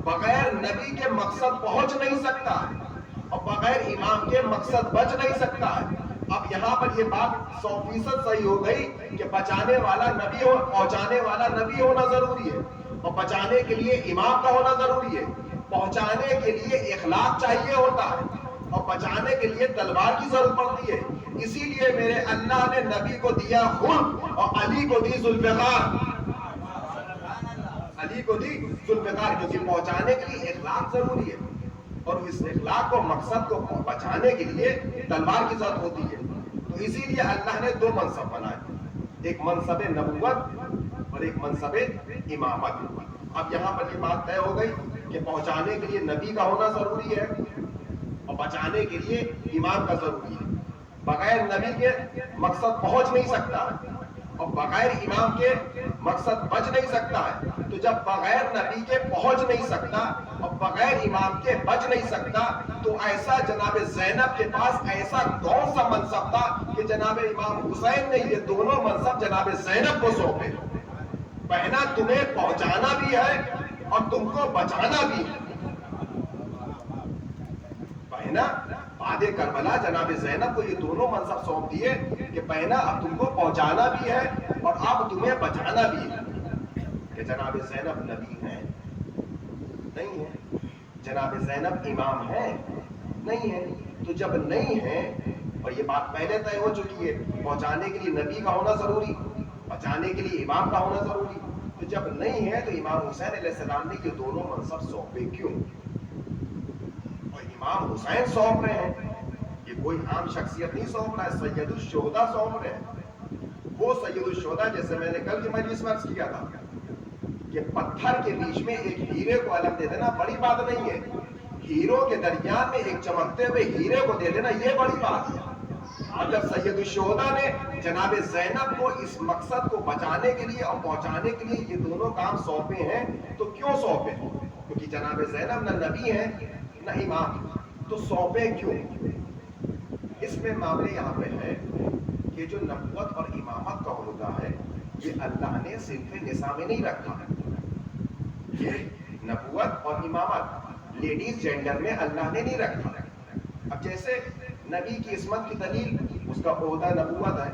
بغیر نبی کے مقصد پہنچ نہیں سکتا اور بغیر امام کے مقصد بچ نہیں سکتا ہے. اب یہاں پر یہ بات 100% صحیح ہو گئی کہ بچانے والا نبی ہو, پہنچانے والا نبی ہونا ضروری ہے, اور بچانے کے لیے امام کا ہونا ضروری ہے. پہنچانے کے لیے اخلاق چاہیے ہوتا ہے, اور بچانے کے لیے تلوار کی ضرورت پڑتی ہے. اسی لیے میرے اللہ نے نبی کو دیا خلق اور علی کو دی ذوالفقار. علی کو دی ذوالفقار, کیونکہ پہنچانے کے لیے اخلاق ضروری ہے, اور اس اخلاق کو مقصد کو بچانے کے لیے تلوار کی ضرورت ہوتی ہے. تو اسی لیے اللہ نے دو منصب بنائے, ایک منصب نبوت اور ایک منصب امامت. اب یہاں پر یہ بات طے ہو گئی کہ پہنچانے کے لیے نبی کا ہونا ضروری ہے اور بچانے کے لیے امام کا ضروری ہے. بغیر نبی کے مقصد پہنچ نہیں سکتا اور بغیر امام کے مقصد بچ نہیں سکتا ہے. تو جب بغیر نبی کے پہنچ نہیں سکتا اور بغیر امام کے بچ نہیں سکتا, تو ایسا جناب زینب کے پاس ایسا کون سا منصب تھا کہ جناب امام حسین نے یہ دونوں منصب جناب زینب کو سونپے. پہنا تمہیں پہنچانا بھی ہے اور تم کو بچانا بھی ہے. پہنا بعد کربلا جناب زینب کو یہ دونوں منصب سونپ دیے کہ پہنا اب تم کو پہنچانا بھی ہے اور اب تمہیں بچانا بھی ہے. کہ جناب زینب نبی ہیں؟ نہیں ہے. جناب زینب امام ہیں؟ نہیں ہے. تو جب نہیں ہے, اور یہ بات پہلے طے ہو چکی ہے, پہنچانے کے لیے نبی کا ہونا ضروری, بچانے کے لیے امام کا ہونا ضروری, تو جب نہیں ہے تو امام حسین علیہ السلام نے یہ دونوں منصب سونپے کیوں؟ اور امام حسین سونپ رہے ہیں, یہ کوئی عام شخصیت نہیں سونپ رہا ہے, سید الشہداء سونپ رہے ہیں. وہ سید الشہداء جیسے میں نے کل کی مجلس میں عرض کیا تھا کہ پتھر کے بیچ میں ایک ہیرے کو علم دے دینا بڑی بات نہیں ہے. ہیروں کے درمیان میں ایک چمکتے ہوئے ہیرے کو دے دینا یہ بڑی بات ہے. اور جب سید الشہداء نے جناب زینب کو اس مقصد کو بچانے کے لیے اور پہنچانے کے لیے یہ دونوں کام سونپے ہیں, تو کیوں سونپے؟ کیونکہ جناب زینب نہ نبی ہیں نہ امام, تو سونپے کیوں؟ اس میں معاملے یہاں پہ ہے کہ جو نبوت اور امامت کا عہدہ ہے یہ اللہ نے صرف نساء میں نہیں رکھا. یہ نبوت اور امامت لیڈیز جینڈر میں اللہ نے نہیں رکھا. اب جیسے نبی کی عصمت کی دلیل اس کا عہدہ نبوت ہے,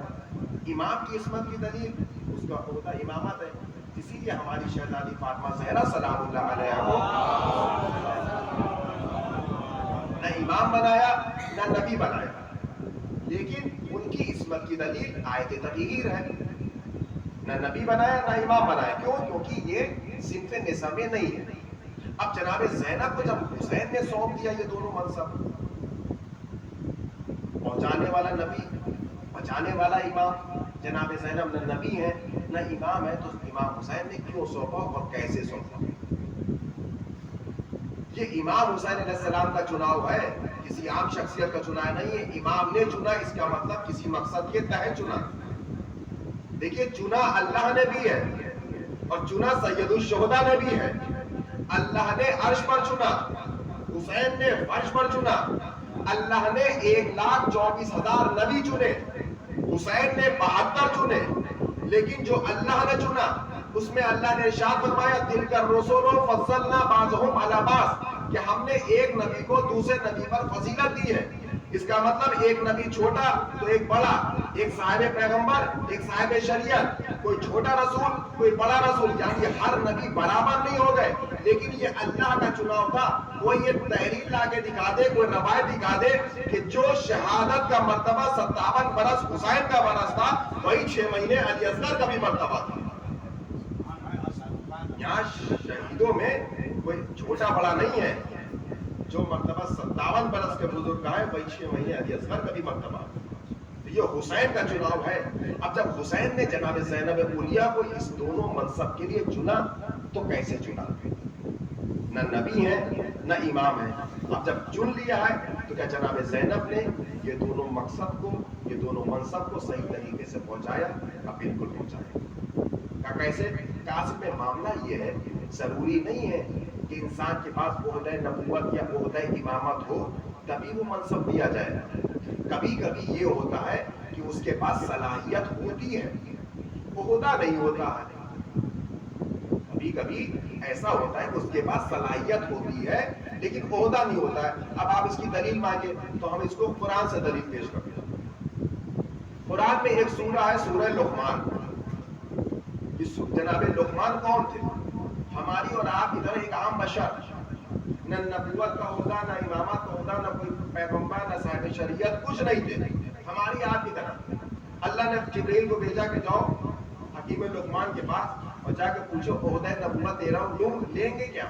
امام کی عصمت کی دلیل اس کا عہدہ امامت ہے. اسی لیے ہماری شہزادی فاطمہ زہرا سلام اللہ علیہا کو نہ امام بنایا نہ نبی بنایا. لیکن ان کی عصمت کی دلیل آیت تطہیر ہے. نہ نبی بنایا نہ امام بنایا. کیوں؟ کیونکہ یہ صنف نساء میں نہیں ہے. اب جناب زینب کو جب حسین نے سونپ دیا یہ دونوں منصب، پہنچانے والا نبی، بچانے والا امام، جناب زینب نہ نبی ہے نہ امام ہے، تو امام حسین نے کیوں سونپا اور کیسے سونپا؟ یہ امام حسین علیہ السلام کا چناؤ ہے، کسی عام شخصیت کا چناؤ نہیں ہے. امام نے چنا، اس کا مطلب کسی مقصد کے تحت چنا. دیکھیے چنا اللہ نے بھی ہے اور چنا سید الشہداء نے بھی ہے. اللہ نے عرش پر چنا، حسین نے فرش پر چنا. اللہ نے 1,24,000 نبی چنے، حسین نے 72 چنے. لیکن جو اللہ نے چنا اس میں اللہ نے ارشاد فرمایا تلک الرسل فضلنا بعضهم علی بعض، کہ ہم نے ایک نبی کو دوسرے نبی پر فضیلت دی ہے. اس کا مطلب ایک نبی چھوٹا تو ایک بڑا، ایک صاحب پیغمبر ایک صاحب شریعت، کوئی چھوٹا رسول کوئی بڑا رسول، یعنی ہر نبی برابر نہیں ہو گئے. لیکن یہ اللہ کا چناؤ تھا. کوئی یہ تحریر لا کے دکھا دے، کوئی روایت دکھا دے کہ جو شہادت کا مرتبہ 57 برس حسین کا برس تھا، وہی 6 مہینے علی اصغر کا بھی مرتبہ تھا. یہاں شہیدوں میں کوئی چھوٹا بڑا نہیں ہے. جو مرتبہ 57 برس کے بزرگ کا ہے وہی 6 مہینے علی اصغر کا بھی مرتبہ. یہ حسین کا چناؤ ہے. اب جب حسین نے جناب زینب اولیاء کو اس دونوں منصب کے لیے چنا تو کیسے چنا؟ نہ نبی ہے نہ امام ہے. اب جب چن لیا ہے تو کیا جناب زینب نے یہ دونوں مقصد کو، یہ دونوں منصب کو صحیح طریقے سے پہنچایا؟ اب بالکل پہنچایا. کیسے؟ کاسب میں معاملہ یہ ہے، ضروری نہیں ہے کہ انسان کے پاس عہدہ نبوت یا عہدہ امامت ہو تبھی وہ منصب دیا جائے. کبھی کبھی یہ ہوتا ہے کہ اس کے پاس صلاحیت ہوتی ہے، عہدہ نہیں ہوتا ہے. کبھی کبھی ایسا ہوتا ہے کہ اس کے پاس صلاحیت ہوتی ہے لیکن عہدہ نہیں ہوتا ہے. اب آپ اس کی دلیل مانگے تو ہم اس کو قرآن سے دلیل پیش کرتے ہیں. قرآن میں ایک سورہ ہے سورہ لقمان. جناب لقمان کون تھے؟ ہماری اور آپ ادھر ایک عام بشر، نہ نبوت کا عہدہ نہ امامت کا عہدہ، نہ کوئی پیغمبر نہ صاحب شریعت، کچھ نہیں تھے. ہماری آپ کی طرح اللہ نے جبریل کو بھیجا کہ جاؤ حکیم لقمان کے پاس اور جا کے پوچھو عہدہ نبوت دے رہا ہوں، لوگ لیں گے کیا؟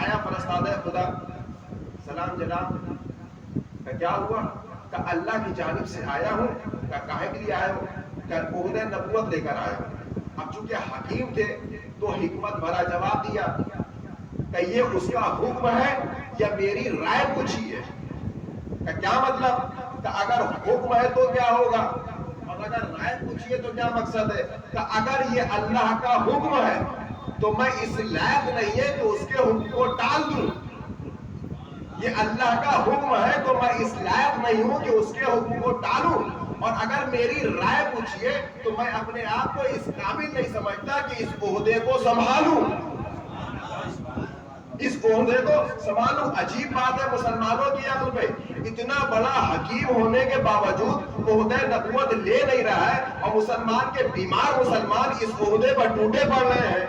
آیا فرستادہ خدا سلام جناب کہ کیا ہوا؟ کہ اللہ کی جانب سے آیا ہوں. کہ کاہے کے لیے آیا ہوں؟ کہ عہدہ نبوت لے کر آیا ہوں. اب چونکہ حکیم تھے تو حکمت بھرا جواب دیا کہ یہ اس کا حکم ہے یا میری رائے پوچھی ہے. کہ کیا مطلب؟ کہ اگر حکم ہے تو کیا ہوگا اور اگر رائے پوچھی ہے تو کیا مقصد ہے؟ کہ اگر یہ اللہ کا حکم ہے تو میں اس لائق نہیں ہے کہ اس کے حکم کو ٹال دوں. یہ اللہ کا حکم ہے تو میں اس لائق نہیں ہوں کہ اس کے حکم کو ٹالوں. اور اگر میری رائے پوچھیے تو میں اپنے آپ کو اس قابل نہیں سمجھتا کہ اس عہدے کو سنبھالوں، اس عہدے کو سنبھالوں. عجیب بات ہے مسلمانوں کی عقل میں، اتنا بڑا حکیم ہونے کے باوجود عہدہ نبوت لے نہیں رہا ہے اور مسلمان کے بیمار مسلمان اس عہدے پر ٹوٹے پڑ رہے ہیں،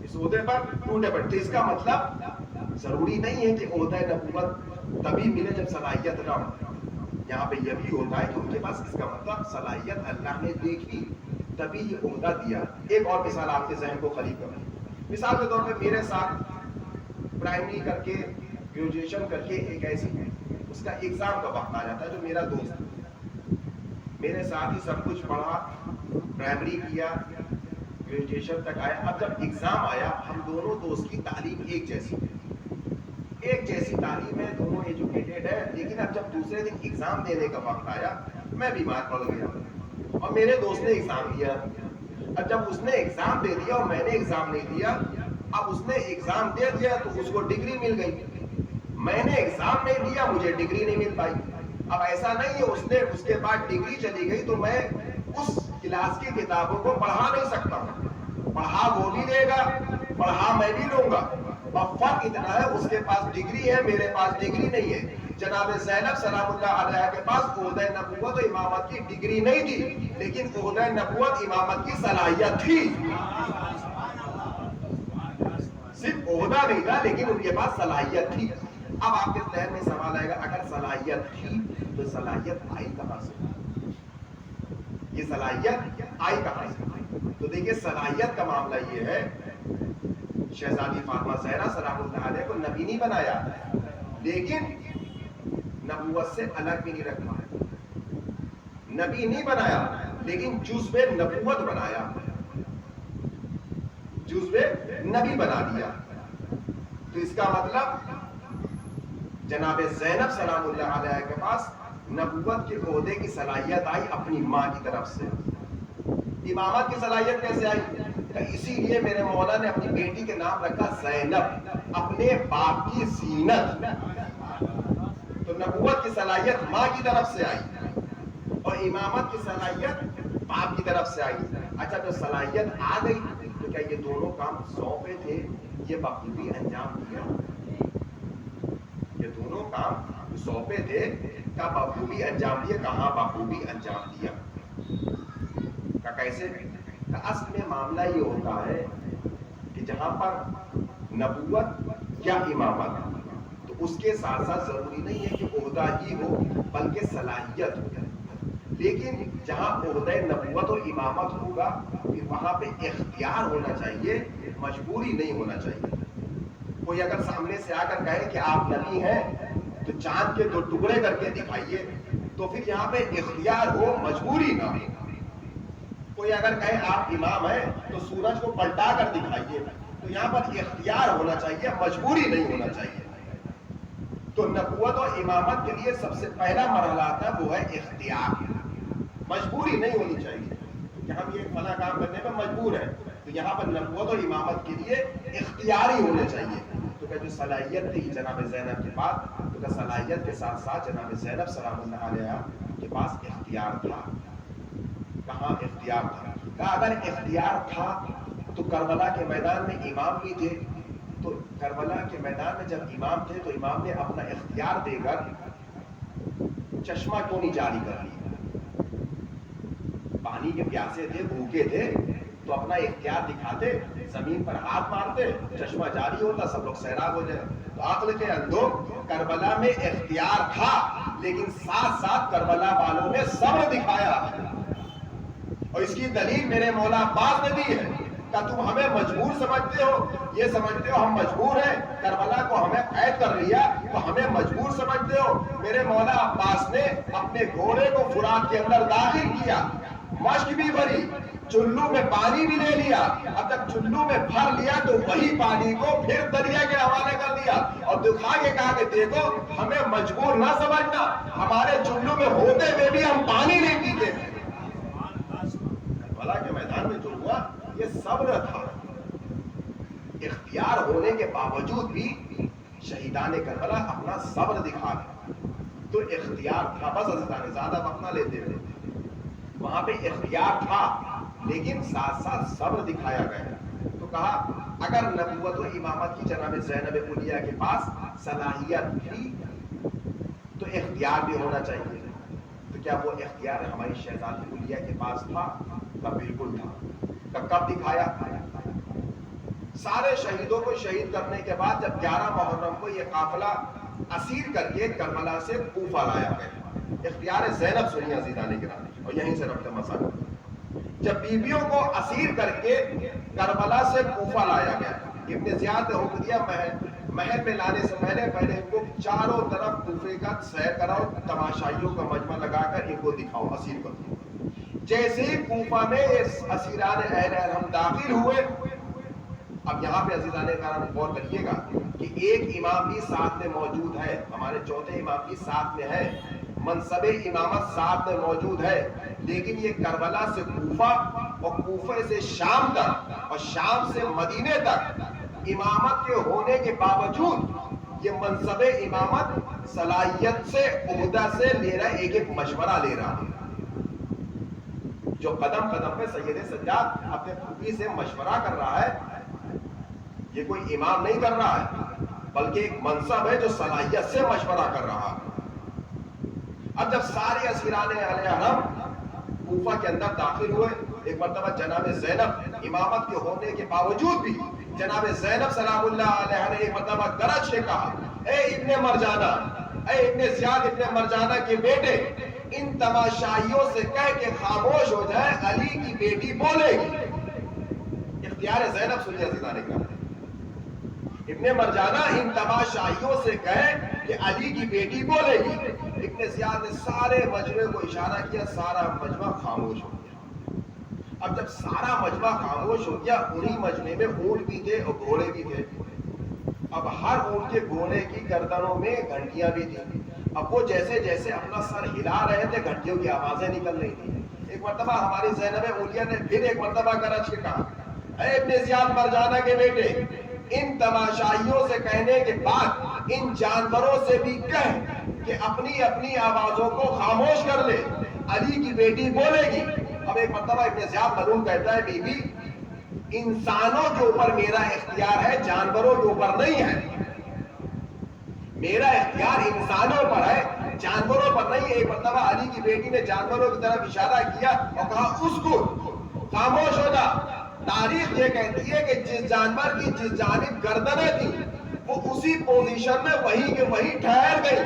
اس عہدے پر ٹوٹے پڑ. تو اس کا مطلب ضروری نہیں ہے کہ عہدہ نبوت تبھی ملے جب صلاحیت نہ ہو. یہاں پہ یہ بھی ہوتا ہے کہ ان کے پاس اس کا مطلب صلاحیت اللہ نے دیکھی تبھی یہ عہدہ دیا. ایک اور مثال آپ کے ذہن کو خالی کروں. مثال کے طور پہ میرے ساتھ پرائمری کر کے گریجویشن کر کے ایک ایسی اس کا ایگزام کا وقت آ جاتا ہے جو میرا دوست ہے، میرے ساتھ ہی سب کچھ پڑھا، پرائمری کیا، گریجویشن تک آیا. اب جب ایگزام آیا ہم دونوں دوست کی تعلیم ایک جیسی ہے، ایک جیسی تعلیم ہے، دونوں ایجوکیٹڈ ہے. لیکن اب جب دوسرے دن ایگزام دینے کا وقت آیا میں بیمار پڑ گیا اور میرے دوست نے ایگزام دیا. اب جب اس نے ایگزام دے دیا اور میں نے ایگزام نہیں دیا، اب اس نے ایگزام دے دیا تو اس کو ڈگری مل گئی، میں نے ایگزام نہیں دیا مجھے ڈگری نہیں مل پائی. اب ایسا نہیں ہے اس نے اس کے بعد ڈگری چلی گئی تو میں اس کلاس کی کتابوں کو پڑھا نہیں سکتا ہوں، پڑھا وہ بھی لے گا پڑھا میں بھی لوں گا. اور فرق اتنا ہے اس کے پاس ڈگری ہے میرے پاس ڈگری نہیں ہے. جناب زینب سلام اللہ علیہ کے پاس عہدہ نبوت و امامت کی ڈگری نہیں تھی لیکن عہدہ نبوت امامت کی صلاحیت تھی. صرف عہدہ نہیں تھا لیکن ان کے پاس صلاحیت تھی. اب آپ کے ذہن میں سوال آئے گا اگر صلاحیت تھی تو صلاحیت آئی کہاں سے؟ یہ صلاحیت آئی کہاں سے؟ تو دیکھیے صلاحیت کا معاملہ یہ ہے، شہزادی فاطمہ زہرا سلام اللہ علیہ کو نبی نہیں بنایا، لیکن نبوت سے الگ بھی نہیں رکھا ہے، نبی نہیں بنایا لیکن جزو نبوت بنایا، جزو نبی بنا دیا۔ تو اس کا مطلب جناب زینب سلام اللہ علیہ کے پاس نبوت کے عہدے کی صلاحیت آئی اپنی ماں کی طرف سے۔ امامت کی صلاحیت کیسے آئی؟ اسی لیے میرے مولا نے اپنی بیٹی کے نام رکھا زینب، اپنے باپ کی زینت۔ تو نبوت کی صلاحیت ماں کی طرف سے آئی اور امامت کی صلاحیت باپ کی طرف سے آئی۔ اچھا جو صلاحیت آ گئی تو کیا یہ دونوں کام سونپے تھے یہ بخوبی انجام دیا؟ یہ دونوں کام سونپے تھے کا بخوبی انجام دیا؟ کہاں بخوبی انجام دیا؟ کا کیسے؟ کا اصل میں معاملہ یہ ہوتا ہے کہ جہاں پر نبوت یا امامت تو اس کے ساتھ ساتھ ضروری نہیں ہے کہ عہدہ ہی ہو بلکہ صلاحیت ہو، لیکن جہاں عہدہ نبوت و امامت ہوگا پھر وہاں پہ اختیار ہونا چاہیے، مجبوری نہیں ہونا چاہیے۔ کوئی اگر سامنے سے آ کر کہے کہ آپ نبی ہیں تو چاند کے 2 ٹکڑے کر کے دکھائیے، تو پھر یہاں پہ اختیار ہو، مجبوری نہ ہو۔ کوئی اگر کہے آپ امام ہیں تو سورج کو پلٹا کر دکھائیے، تو یہاں پر اختیار ہونا چاہیے، مجبوری نہیں ہونا چاہیے۔ تو نبوت اور امامت کے لیے سب سے پہلا مرحلہ آتا ہے وہ ہے اختیار، مجبوری نہیں ہونی چاہیے کہ ہم یہ فلاں کام کرنے میں مجبور ہیں۔ تو یہاں پر نبوت اور امامت کے لیے اختیاری ہونے چاہیے۔ تو کہ جو صلاحیت تھی جناب زینب کے پاس، تو کہ صلاحیت کے ساتھ ساتھ جناب زینب سلام اللہ علیہ کے پاس اختیار تھا۔ کہاں اختیار تھا؟ کہا اگر اختیار تھا تو کربلا کے میدان میں امام بھی تھے، تو کربلا کے میدان میں جب امام تھے تو امام نے اپنا اختیار دے کر چشمہ کیوں نہیں جاری کر لیا؟ پانی کے پیاسے تھے، بھوکے تھے، تو اپنا اختیار دکھاتے، زمین پر ہاتھ مارتے، چشمہ جاری ہوتا، سب لوگ سیراب ہو جائے۔ تو عقل کے اندھو کربلا میں اختیار تھا لیکن ساتھ ساتھ کربلا والوں نے صبر دکھایا، اور اس کی دلیل میرے مولا عباس نے دی ہے کہ تم ہمیں مجبور سمجھتے ہو، یہ سمجھتے ہو ہم مجبور ہیں، کربلا کو ہمیں قید کر لیا تو ہمیں مجبور سمجھتے ہو۔ میرے مولا عباس نے اپنے گھوڑے کو فرات کے اندر داخل کیا، مشک بھی بھری، چلو میں پانی بھی لے لیا، اب تک چلو میں بھر لیا تو وہی پانی کو پھر دریا کے حوالے کر دیا اور دکھا کے کہا کہ دیکھو ہمیں مجبور نہ سمجھنا، ہمارے چلو میں ہوتے ہوئے بھی ہم پانی نہیں پیتے تھے۔ کربلا کے میدان میں جو ہوا یہ صبر تھا، اختیار ہونے کے باوجود بھی شہیدان کربلا اپنا صبر دکھا گئے۔ تو اختیار تھا، بس عزیزان زیادہ وقت نہ لیتے ہوئے، وہاں پہ اختیار تھا لیکن ساتھ ساتھ صبر دکھایا گیا۔ تو کہا اگر نبوت و امامت کی جناب زینب علیہ کے پاس صلاحیت تھی تو اختیار بھی ہونا چاہیے۔ تو کیا وہ اختیار ہماری شہزادی علیہ کے پاس تھا؟ بالکل تھا۔ کب دکھایا؟ سارے شہیدوں کو شہید کرنے کے بعد جب 11 محرم کو یہ قافلہ اسیر کر کے کربلا سے کوفہ لایا گیا۔ اختیار زینب سنیے عزیزان گرامی، اور یہیں سے ربط مسئلہ، جب بیویوں کو اسیر کر کے کربلا سے کوفہ لایا گیا، ابن زیاد نے حکم دیا محل میں لانے سے پہلے ان کو چاروں طرف کوفے کا سیر کراؤ، تماشائیوں کا مجمع لگا کر ان کو دکھاؤ، اسیر کرو۔ جیسے ہی کوفہ میں اسیران اہل حرم داخل ہوئے، اب یہاں پہ عزیزان کرام غور کریے گا کہ ایک امام بھی ساتھ میں موجود ہے، ہمارے چوتھے امام بھی ساتھ میں ہے، منصب امامت ساتھ میں موجود ہے، لیکن یہ کربلا سے کوفہ اور کوفہ سے شام تک اور شام سے مدینے تک امامت کے ہونے کے باوجود یہ منصب امامت صلاحیت سے عہدہ سے لے رہا ہے، ایک مشورہ لے رہا ہے۔ جو قدم قدم پہ سید سجاد اپنے پھوپھی سے مشورہ کر رہا ہے، یہ کوئی امام نہیں کر رہا ہے بلکہ ایک منصب ہے جو صلاحیت سے مشورہ کر رہا ہے۔ اب جب سارے اسیران اہل حرم کوفہ کے اندر داخل ہوئے، ایک مرتبہ جناب زینب امامت کے ہونے کے باوجود بھی جناب زینب سلام اللہ علیہ نے ایک مرتبہ گرج سے کہا، اے ابن مرجانہ، اے ابن زیاد ابن مرجانہ کے بیٹے، ان تماشائیوں سے کہہ کے خاموش ہو جائے، علی کی بیٹی بولے گی۔ اختیار زینب سنیے عزیزان اکرام، ابن مرجانہ ان تماشائیوں سے کہے کہ علی کی بیٹی بولے گی۔ ابن زیاد نے سارے مجمع کو اشارہ کیا، سارا مجمع خاموش ہو گیا۔ اب جب سارا مجمع خاموش ہو گیا، انہی مجمع میں اونٹ بھی تھے اور گھوڑے بھی تھے۔ اب ہر اونٹ کے گھوڑے کی گردنوں میں گھنٹیاں بھی تھیں۔ اب وہ جیسے جیسے اپنا سر ہلا رہے تھے، گھنٹیوں کی آوازیں نکل رہی تھیں۔ ایک مرتبہ ہماری زینب اولیہ نے پھر ایک مرتبہ گرج کے کہا، اے ابن زیاد مرجانہ کے بیٹے، ان تماشائیوں سے کہنے کے بعد ان جانوروں سے بھی کہہ کہ اپنی اپنی آوازوں کو خاموش کر لے، علی کی بیٹی بولے گی۔ اب ایک مرتبہ ابن زیاد ملعون کہتا ہے، بی بی انسانوں کے اوپر میرا اختیار ہے، جانوروں کے اوپر نہیں ہے۔ میرا اختیار انسانوں پر ہے، جانوروں پر نہیں ہے۔ ایک مرتبہ علی کی بیٹی نے جانوروں کی طرف اشارہ کیا اور کہا، اس کو خاموش ہو جا۔ تاریخ یہ کہتی ہے کہ جس جانور کی جس جانب گردنیں تھیں، وہ اسی پوزیشن میں وہیں کے وہیں ٹھہر گئی،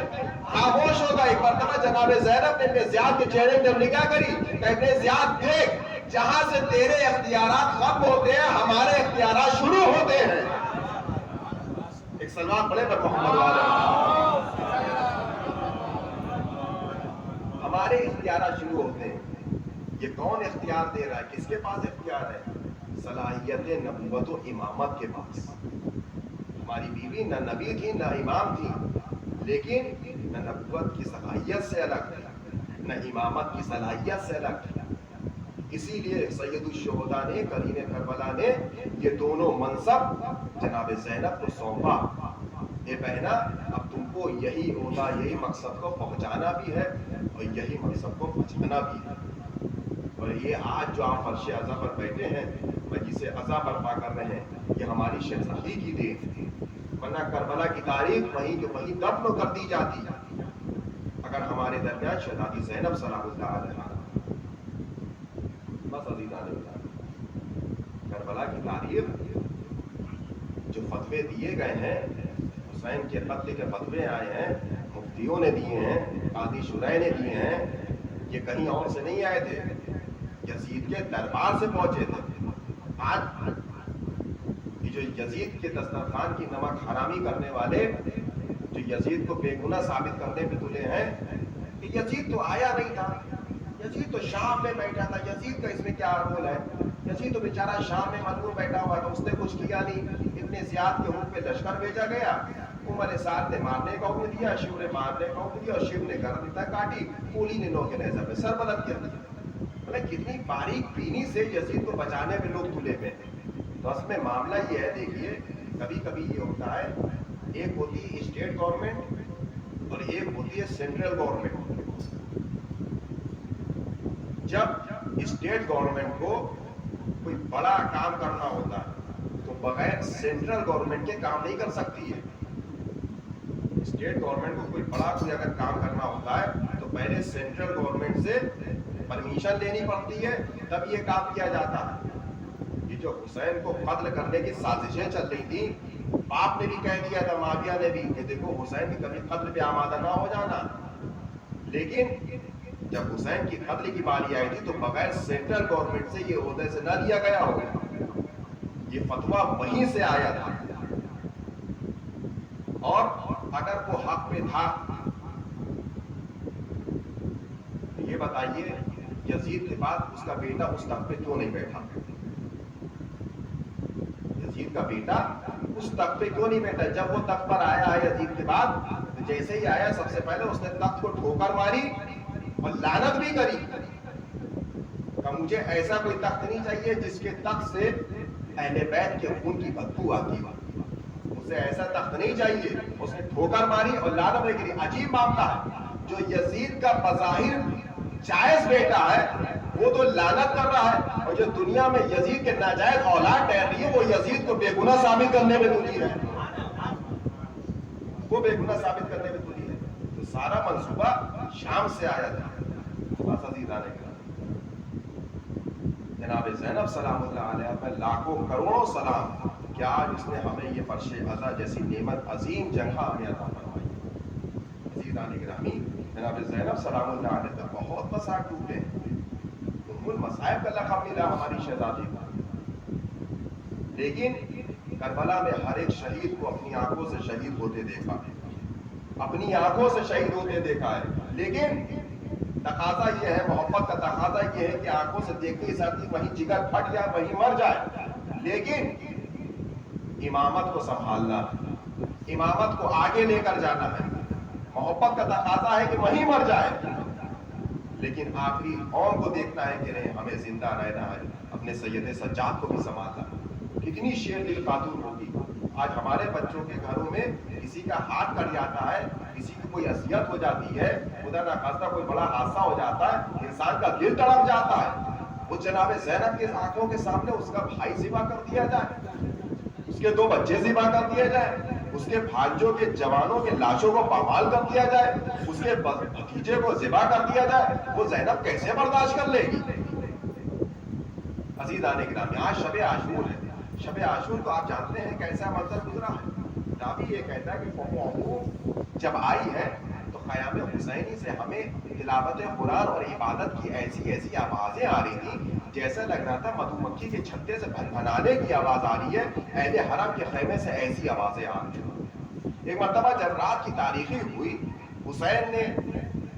خاموش ہو گئی۔ ایک مرتبہ جناب زینب نے ابن زیاد کے چہرے پر نگاہ کری کہ ابن زیاد دیکھ، جہاں سے تیرے اختیارات ختم ہوتے ہیں، ہمارے اختیارات شروع ہوتے ہیں۔ ایک سلمان پڑھے پر محمد والے، ہمارے اختیارات شروع ہوتے ہیں۔ یہ کون اختیار دے رہا ہے؟ کس کے پاس اختیار ہے؟ صلاحیت نبوت و امامت کے پاس۔ ہماری بیوی نہ نبی تھی نہ امام تھی، لیکن نہ نبوت کی صلاحیت سے الگ تھی نہ امامت کی صلاحیت سے الگ تھی۔ اسی لیے سید الشہداء نے، کریم کربلا نے یہ دونوں منصب جناب زینب کو سونپا۔ اے بہنا، اب تم کو یہی عہدہ، یہی مقصد کو پہنچانا بھی ہے اور یہی مقصد کو بچانا بھی ہے۔ اور یہ آج جو آپ فرش عزا پر بیٹھے ہیں، مجلس عزا برپا کر رہے ہیں، یہ ہماری شہزادی کی دین ہے، ورنہ کربلا کی تاریخ وہیں کے وہیں دفن کر دی جاتی اگر ہمارے درمیان شہزادی زینب سلام اللہ علیہا۔ بس عزیزان کربلا کی تاریخ، جو فتوے دیے گئے ہیں، حسین کے قتل کے فتوے آئے ہیں، مفتیوں نے دیے ہیں، قاضی شرح نے دیے ہیں، یہ کہیں اور سے نہیں آئے تھے، یزید کے دربار سے پہنچے تھے۔ آج یہ جو یزید کے دسترخوان کی نمک حرامی کرنے والے، جو یزید کو بے گناہ ثابت کرنے پہ تلے ہیں کہ یزید تو آیا نہیں تھا، یزید تو شام میں بیٹھا تھا، یزید کا اس میں کیا رول ہے؟ یزید تو بیچارہ شام میں ملعون بیٹھا ہوا تھا، اس نے کچھ کیا نہیں۔ ابن زیاد کے حکم پہ لشکر بھیجا گیا، عمر سعد نے مارنے کا حکم دیا، شیو نے مارنے کا حکم دیا، اور شیو نے گردن تک کاٹی، کولی نے نوکے نیزہ پہ سر بلند کیا۔ مطلب کتنی باریک بینی سے یزید کو بچانے میں لوگ تلے ہوئے ہیں۔ تو اصل میں معاملہ یہ ہے، دیکھیے کبھی کبھی یہ ہوتا ہے، ایک ہوتی ہے اسٹیٹ گورنمنٹ اور ایک ہوتی ہے سینٹرل گورنمنٹ۔ جب اسٹیٹ گورنمنٹ کو کوئی بڑا کام کرنا ہوتا ہے تو بغیر سینٹرل گورنمنٹ کے کام نہیں کر سکتی ہے۔ اسٹیٹ گورنمنٹ کو کوئی بڑا کوئی اگر کام کرنا ہوتا ہے تو پہلے سینٹرل گورنمنٹ سے پرمیشن لینی پڑتی ہے، تب یہ کام کیا جاتا ہے۔ یہ جو حسین کو قتل کرنے کی سازشیں چل رہی تھی، باپ نے بھی کہہ دیا تھا، معاویہ نے بھی، کہ دیکھو حسین کی کبھی قتل پہ آمادہ نہ ہو جانا، لیکن جب حسین کی قتل کی باری آئی تھی تو بغیر سینٹرل گورنمنٹ سے یہ عہدے سے نہ لیا گیا ہو، یہ فتویٰ وہیں سے آیا تھا۔ اور اگر وہ حق پہ تھا، یہ بتائیے یزید کے بعد اس کا بیٹا اس تخت پہ کیوں نہیں بیٹھا؟ یزید کا بیٹا اس تخت پہ کیوں نہیں بیٹھا؟ جب وہ تخت پر آیا ہے یزید کے بعد، تو جیسے ہی آیا سب سے پہلے اس نے تخت کو ٹھوکر ماری اور لعنت بھی کری کہ مجھے ایسا کوئی تخت نہیں چاہیے جس کے تخت سے اہل بیت کے خون کی بدبو آتی ہو، اسے ایسا تخت نہیں چاہیے۔ اس نے ٹھوکر ماری اور لعنت بھی کری۔ عجیب معاملہ ہے، جو یزید کا بظاہر جائز بیٹا ہے وہ تو لعنت کر رہا ہے، اور جو دنیا میں یزید کے ناجائز اولاد ٹھہر رہی ہے وہ یزید کو بے گناہ ثابت کرنے میں تلی ہے، وہ بے گناہ ثابت کرنے میں تلی ہے۔ تو سارا منصوبہ شام سے آیا تھا۔ بس عزیزان کرام، جناب زینب سلام اللہ علیہ پر لاکھوں کروڑوں سلام، کہ آج اس نے ہمیں یہ فرش عزا جیسی نعمت عظیم جگہ ہمیں عطا فرمائی. عزیزان گرامی، جناب زینب سلام اللہ علیہ پر بہت مسائب ٹوٹے ہیں. ام المصائب کا لقب ملا ہماری شہزادی کو. لیکن کربلا میں ہر ایک شہید کو اپنی آنکھوں سے شہید ہوتے دیکھا ہے، اپنی آنکھوں سے شہید ہوتے دیکھا ہے. لیکن تقاضا یہ ہے، محبت کا تقاضا یہ ہے کہ آنکھوں سے دیکھتے ہی ساتھ ہی وہیں جگر پھٹ جائے، وہیں مر جائے. لیکن امامت کو سنبھالنا ہے، امامت کو آگے لے کر جانا ہے. محبت کا تقاضا ہے کہ وہیں مر جائے، لیکن آخری قوم کو دیکھنا ہے کہ نہیں، ہمیں زندہ رہنا ہے، اپنے سید سجاد کو بھی سنبھالنا ہے. کتنی شیر دل خاتون ہوگی. آج ہمارے بچوں کے گھروں میں کسی کا ہاتھ کٹ جاتا ہے، کسی کی کوئی اذیت ہو جاتی ہے، خدا نہ خواستہ کوئی بڑا حادثہ ہو جاتا ہے، انسان کا دل تڑپ جاتا ہے. وہ جناب زینب کے آنکھوں کے سامنے اس کا بھائی ذبح کر دیا جائے، اس کے 2 بچے ذبح کر دیے جائے، اس کے بھانجوں کے جوانوں کے لاشوں کو پامال کر دیا جائے، اس کے بھتیجے کو ذبح کر دیا جائے. وہ زینب کیسے برداشت کر لے گی؟ عزیزان گرامی، آج شب عاشور ہے. شب عاشور کو آپ جانتے ہیں کیسا منظر گزرا ہے. راوی یہ کہتا ہے کہ فوق جب آئی ہے تو خیام حسینی سے ہمیں تلاوت قرآن اور عبادت کی ایسی ایسی آوازیں آ رہی تھیں، جیسا لگ رہا تھا مدھو مکھی کے چھتے سے بھنبھنانے کی آواز آ رہی ہے. اہل حرم کے خیمے سے ایسی آوازیں آ رہی ہیں. ایک مرتبہ جب رات کی تاریخی ہوئی، حسین نے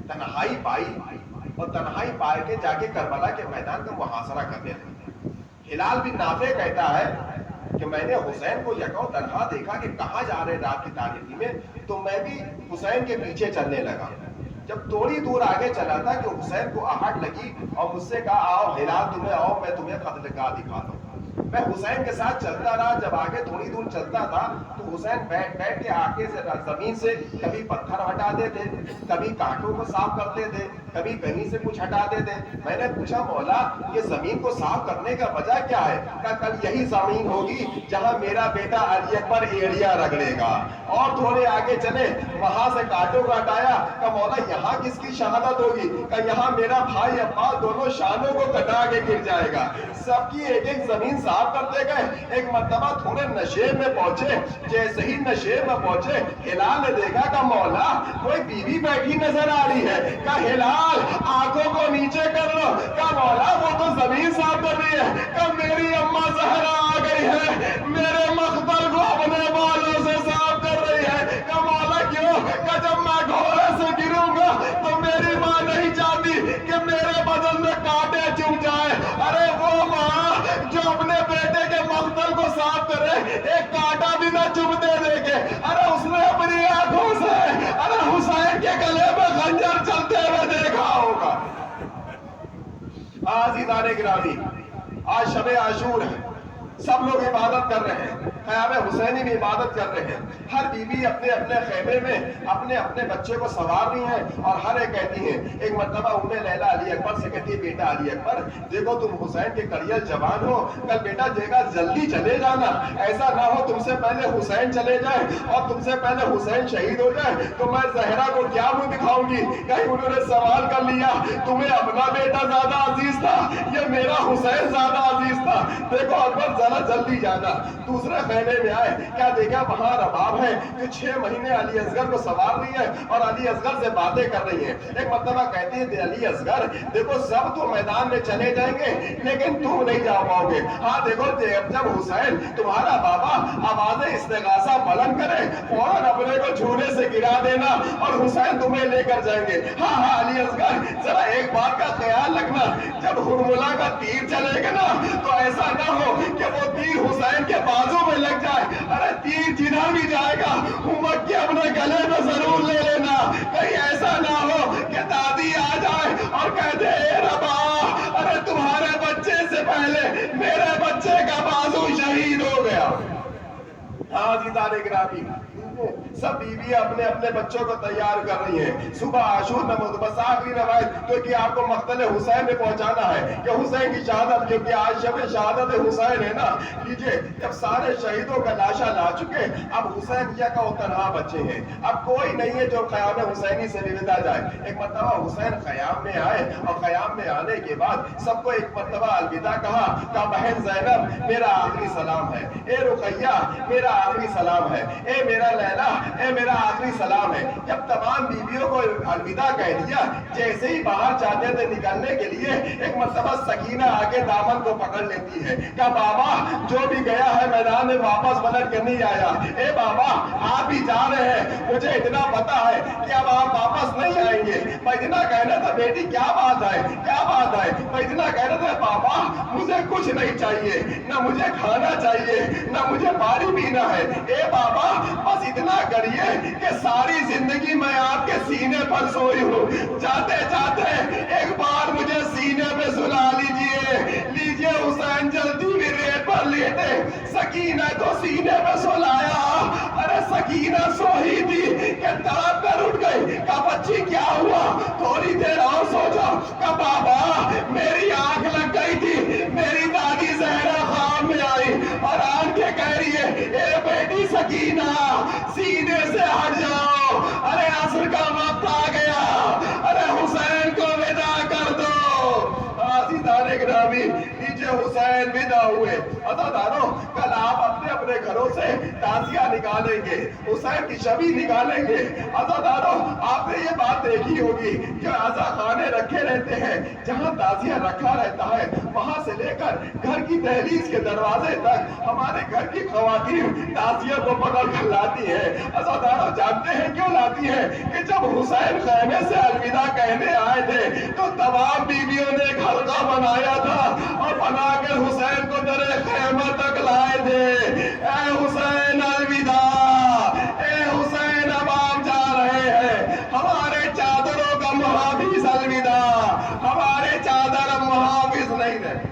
تنہائی پائی اور تنہائی پائے کے جا کے کربلا کے میدان کا محاصرہ کرنے لگے. ہلال بن نافع کہتا ہے کہ میں نے حسین کو یکاؤ تنہا دیکھا کہ کہاں جا رہے رات کی تاریخی میں، تو میں بھی حسین کے پیچھے چلنے لگا. جب تھوڑی دور آگے چلا تھا کہ حسین کو آہٹ لگی اور مجھ سے کہا آؤ ہلال تمہیں آؤ میں تمہیں قتل گاہ دکھا دوں. میں حسین کے ساتھ چلتا رہا. جب آگے تھوڑی دور چلتا تھا تو حسین بیٹھ بیٹھ کے آگے سے زمین سے کبھی پتھر ہٹاتے تھے، کبھی کانٹوں کو صاف کرتے تھے، کبھی کہیں سے کچھ ہٹاتے تھے. میں نے پوچھا مولا یہ زمین کو صاف کرنے کا وجہ کیا ہے؟ کہا کل یہی زمین ہوگی جہاں میرا بیٹا علی اکبر ایڑیا رگڑے گا. اور تھوڑے آگے چلے، وہاں سے کانٹوں کو ہٹایا. کہا مولا یہاں کس کی شہادت ہوگی؟ کہا یہاں میرا بھائی عباس دونوں شانوں کو کٹا کے گر جائے گا. سب کی ایک ایک زمین صاف کرتے گئے. ایک مرتبہ تھوڑے نشیب میں پہنچے. جیسے ہی نشیب میں پہنچے، ہلال نے دیکھا کہ مولا کوئی بیوی بیٹھی نظر آ رہی ہے. کہا ہلال آنکھوں کو نیچے کر لو. کہا مولا وہ تو زمین صاف کر رہی ہے. کہا میری اماں زہرا آ گئی ہے، میرے مقتل کو اپنے بالوں سے صاف کر رہی ہے. کہا مولا کیوں؟ کہا جب میں گھوڑے سے گروں گا تو میری ماں نہیں چاہتی کہ میرے بدن میں کانٹے چبھ جائے. ارے وہ ماں جو اپنے بیٹے کے مقتل کو صاف کرے، ایک کانٹا بھی نہ چبھنے دے گے. ارے اس نے اپنی آنکھوں سے ارے حسین کے گلے میں خنجر چلتے ہوئے دیکھا ہوگا. عزیزان گرامی، آج شب عاشور ہے، سب لوگ عبادت کر رہے ہیں، خیام حسینی بھی عبادت کر رہے ہیں. ہر بیوی اپنے اپنے خیمے میں اپنے اپنے بچے کو سنوار رہی ہیں اور ہر ایک کہتی ہیں. ایک مرتبہ ام لیلا علی اکبر سے کہتی ہے بیٹا علی اکبر دیکھو تم حسین کے کڑیل جوان ہو، کل بیٹا جگہ جلدی چلے جانا، ایسا نہ ہو تم سے پہلے حسین چلے جائے اور تم سے پہلے حسین شہید ہو جائے تو میں زہرا کو کیا منہ دکھاؤں گی؟ کہیں انہوں نے سوال کر لیا تمہیں اپنا بیٹا زیادہ عزیز تھا یا میرا حسین زیادہ عزیز تھا؟ دیکھو اکبر ذرا جلدی جانا. دوسرے خیمے میں آئے، کیا دیکھا وہاں رباب ہے جو 6 مہینے علی اصغر کو سوار رہی ہے اور علی اصغر سے باتیں کر رہی ہیں. ایک مرتبہ کہتی ہے علی اصغر دیکھو سب تو میدان میں چلے جائیں گے لیکن تم نہیں جا پاؤ گے. ہاں دیکھو جب حسین تمہارا بابا آواز استغاثہ بلند کرے فوراً اپنے کو جھولے سے گرا دینا اور حسین تمہیں لے کر جائیں گے. ہاں ہاں علی اصغر ذرا ایک بات کا خیال رکھنا، جب ہرملا کا تیر چلے گا نا تو ایسا نہ ہو کہ وہ تیر حسین کے بازو میں لگ جائے. ارے تیر جدھر بھی جائے گا امت کے اپنے گلے میں ضرور لے لینا. کہیں ایسا نہ ہو کہ دادی آ جائے اور کہہ دے اے ربا ارے تمہارے بچے سے پہلے میرے بچے کا بازو شہید ہو گیا. عزیزان گرامی، سب بیویاں اپنے اپنے بچوں کو تیار کر رہی ہیں. صبح عاشور نماز، بس آخری روایت کیونکہ آپ کو مقتل حسین میں پہنچانا ہے کہ حسین کی شہادت، کیونکہ آج شب شہادت حسین ہے نا. لیجئے، جب سارے شہیدوں کا لاشا لا چکے، اب حسین یکا و تنہا بچے ہیں. اب کوئی نہیں ہے جو قیام حسینی سے نمٹا جائے. ایک مرتبہ حسین خیام میں آئے اور خیام میں آنے کے بعد سب کو ایک مرتبہ الوداع کہا. بہن زینب میرا آخری سلام ہے، اے رقیہ میرا آخری سلام ہے، اے میرا لیلا اے میرا آخری سلام ہے. جب تمام بیویوں کو الوداع کہہ دیا، جیسے ہی باہر چاہتے تھے نکلنے کے لیے، ایک مرتبہ سکینہ آگے دامن کو پکڑ لیتی ہے. کہا بابا جو بھی گیا ہے میدان میں واپس پلٹ کر نہیں آیا. اے بابا آپ بھی جا رہے ہیں، مجھے اتنا پتا ہے کہ اب آپ واپس نہیں آئیں گے. میں اتنا کہنا تھا بیٹی کیا بات ہے کیا بات ہے. میں اتنا کہنا تھا بابا مجھے کچھ نہیں چاہیے، نہ مجھے کھانا چاہیے نہ مجھے پانی پینا ہے. اے بابا بس اتنا کریے کہ ساری زندگی میں آپ کے سینے پر سوئی ہوں، جاتے جاتے ایک بار مجھے سینے پہ سلا لیجئے. لیجئے حسین جلدی بھی ریت پر لیٹے، سکینہ کو سینے پہ سلایا. ارے سکینہ سوئی تھی کہ تڑپ کر اٹھ گئی. کہا بچی کیا ہوا، تھوڑی دیر اور سو جاؤ. کہا بابا میری آنکھ لگ گئی تھی، میری دادی زہرا خواب میں آئی اور آن کے کہہ رہی ہے اے بیٹی سکینہ سینے سے ہٹ جاؤ، ارے عصر کا وقت آ گیا، ارے حسین کو ودا کر دو. عزیزان گرامی، نیچے حسین ودا ہوئے. عزادارو کل آپ اپنے اپنے گھروں سے تعزیہ نکالیں گے، حسین کی شبی نکالیں گے. عزادارو آپ نے یہ بات دیکھی ہوگی کہ عزا خانے رکھے رہتے ہیں، جہاں تعزیہ رکھا رہتا ہے وہاں سے لے کر گھر کی دہلیز کے دروازے تک ہمارے گھر کی خواتین تعزیہ کو پکڑ کر لاتی ہیں. عزادارو جانتے ہیں کیوں لاتی ہیں؟ کہ جب حسین خیمے سے الوداع کہنے آئے تھے تو تمام بیویوں نے ایک حلقہ بنایا تھا اور بنا کر حسین کو در خیمہ تک لائے تھے. اے حسین الوداع، اے حسین اب آپ جا رہے ہیں، ہمارے چادروں کا محافظ الوداع، ہمارے چادر اب محافظ نہیں رہے.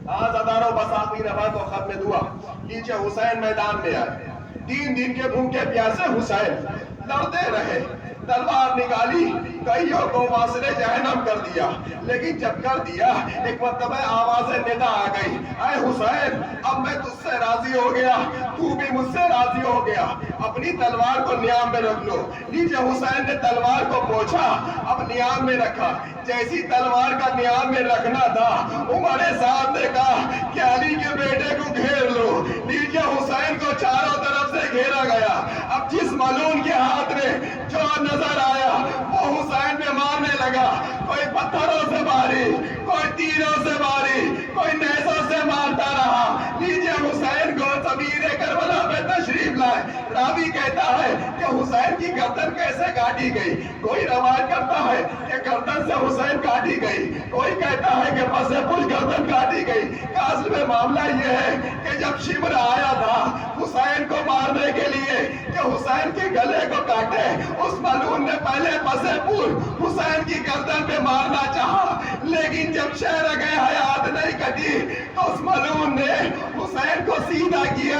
عزادارو بس آخری نفس و ختم دعا. نیچے حسین میدان میں آئے. 3 دن کے بھوکے پیاسے حسین لڑتے رہے، تلوار نکالی، کئیوں کو واصل جہنم کر دیا. لیکن جب کر دیا ایک مرتبہ آواز ندا آ گئی، اے حسین اب میں تجھ سے راضی ہو گیا، تو بھی مجھ سے راضی ہو گیا، اپنی تلوار کو نیام میں رکھ لو. نیچے حسین نے تلوار کو پوچھا، اب نیام میں رکھا. جیسی تلوار کا نیام میں رکھنا تھا عمر صاحب نے کہا کہ علی کے بیٹے کو گھیر لو. نیچے حسین کو چاروں طرف سے گھیرا گیا. اب جس ملعون کے ہاتھ میں جو نظر آیا وہ حسین پہ مارنے لگا. کوئی پتھروں سے ماری، کوئی تیروں سے ماری، کوئی نیزوں سے مارتا رہا. لیجئے حسین کو ضمیر کربلا پہ تشریف لائے. راوی کہتا ہے کہ حسین کی گردن کیسے کاٹی گئی. کوئی روایت کرتا ہے کہ گردن سے حسین کاٹی گئی، کوئی کہتا ہے کہ پس پش گردن کاٹی گئی. اصل میں معاملہ یہ ہے کہ جب شمر آیا تھا حسین کو مارنے کے لیے کہ حسین کے گلے کو کاٹے، اس ملعون نے پہلے پسے پور حسین کی گردن پہ مارنا چاہا، لیکن جب شہرگ حیات نہیں کٹی تو اس ملعون نے حسین کو سیدھا کیا.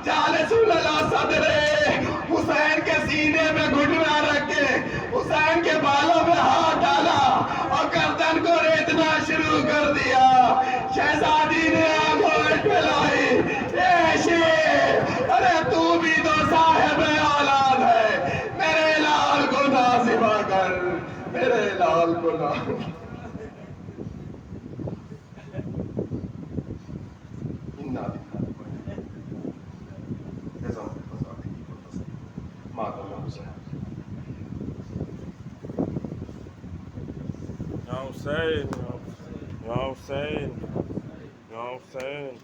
جالس اللہ صدرے، حسین کے سینے میں گھٹنا رکھ کے حسین کے بالوں میں ہاتھ ڈالا اور گردن کو ریتنا شروع کر دیا. شہزادی نے آنکھوں پلائی، اے شیر ارے تو بھی تو صاحب اولاد ہے، میرے لال کو نازمہ کر، میرے لال کو Nazma. Ya Hussein, Ya Hussein, Ya Hussein.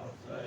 Hussein.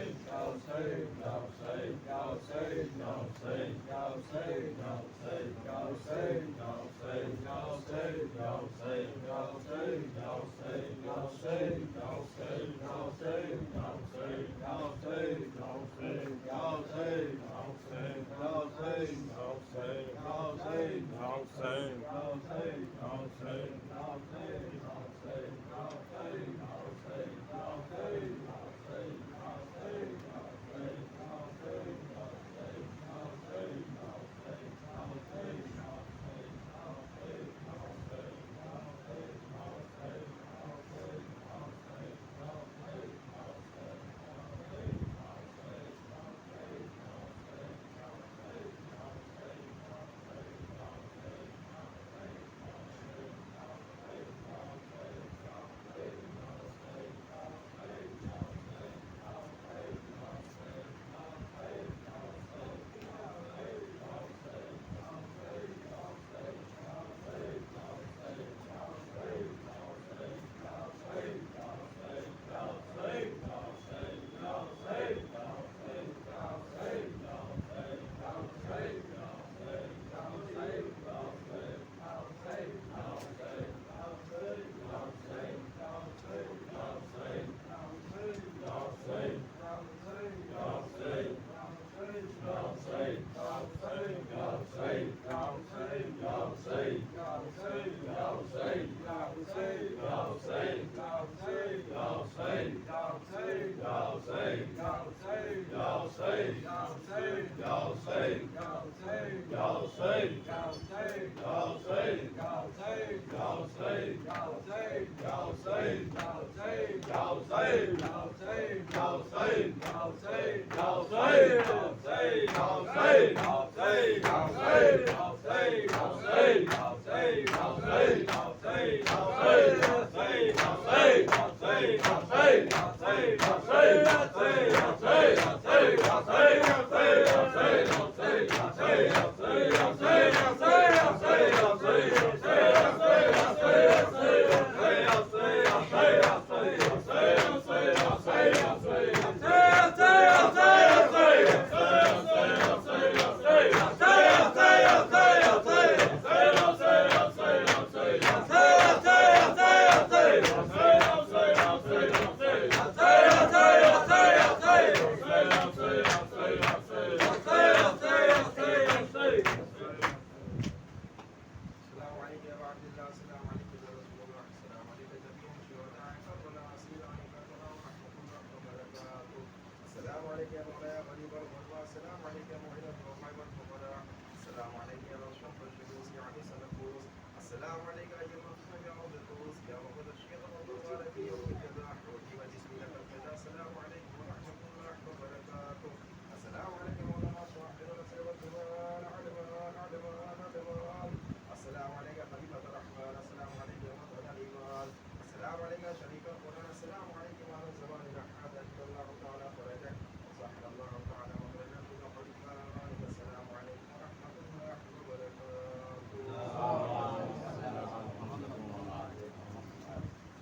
السلام عليك أيها المرحوم يا عبد القدوس يا وفد الشيخ الله عليك يوم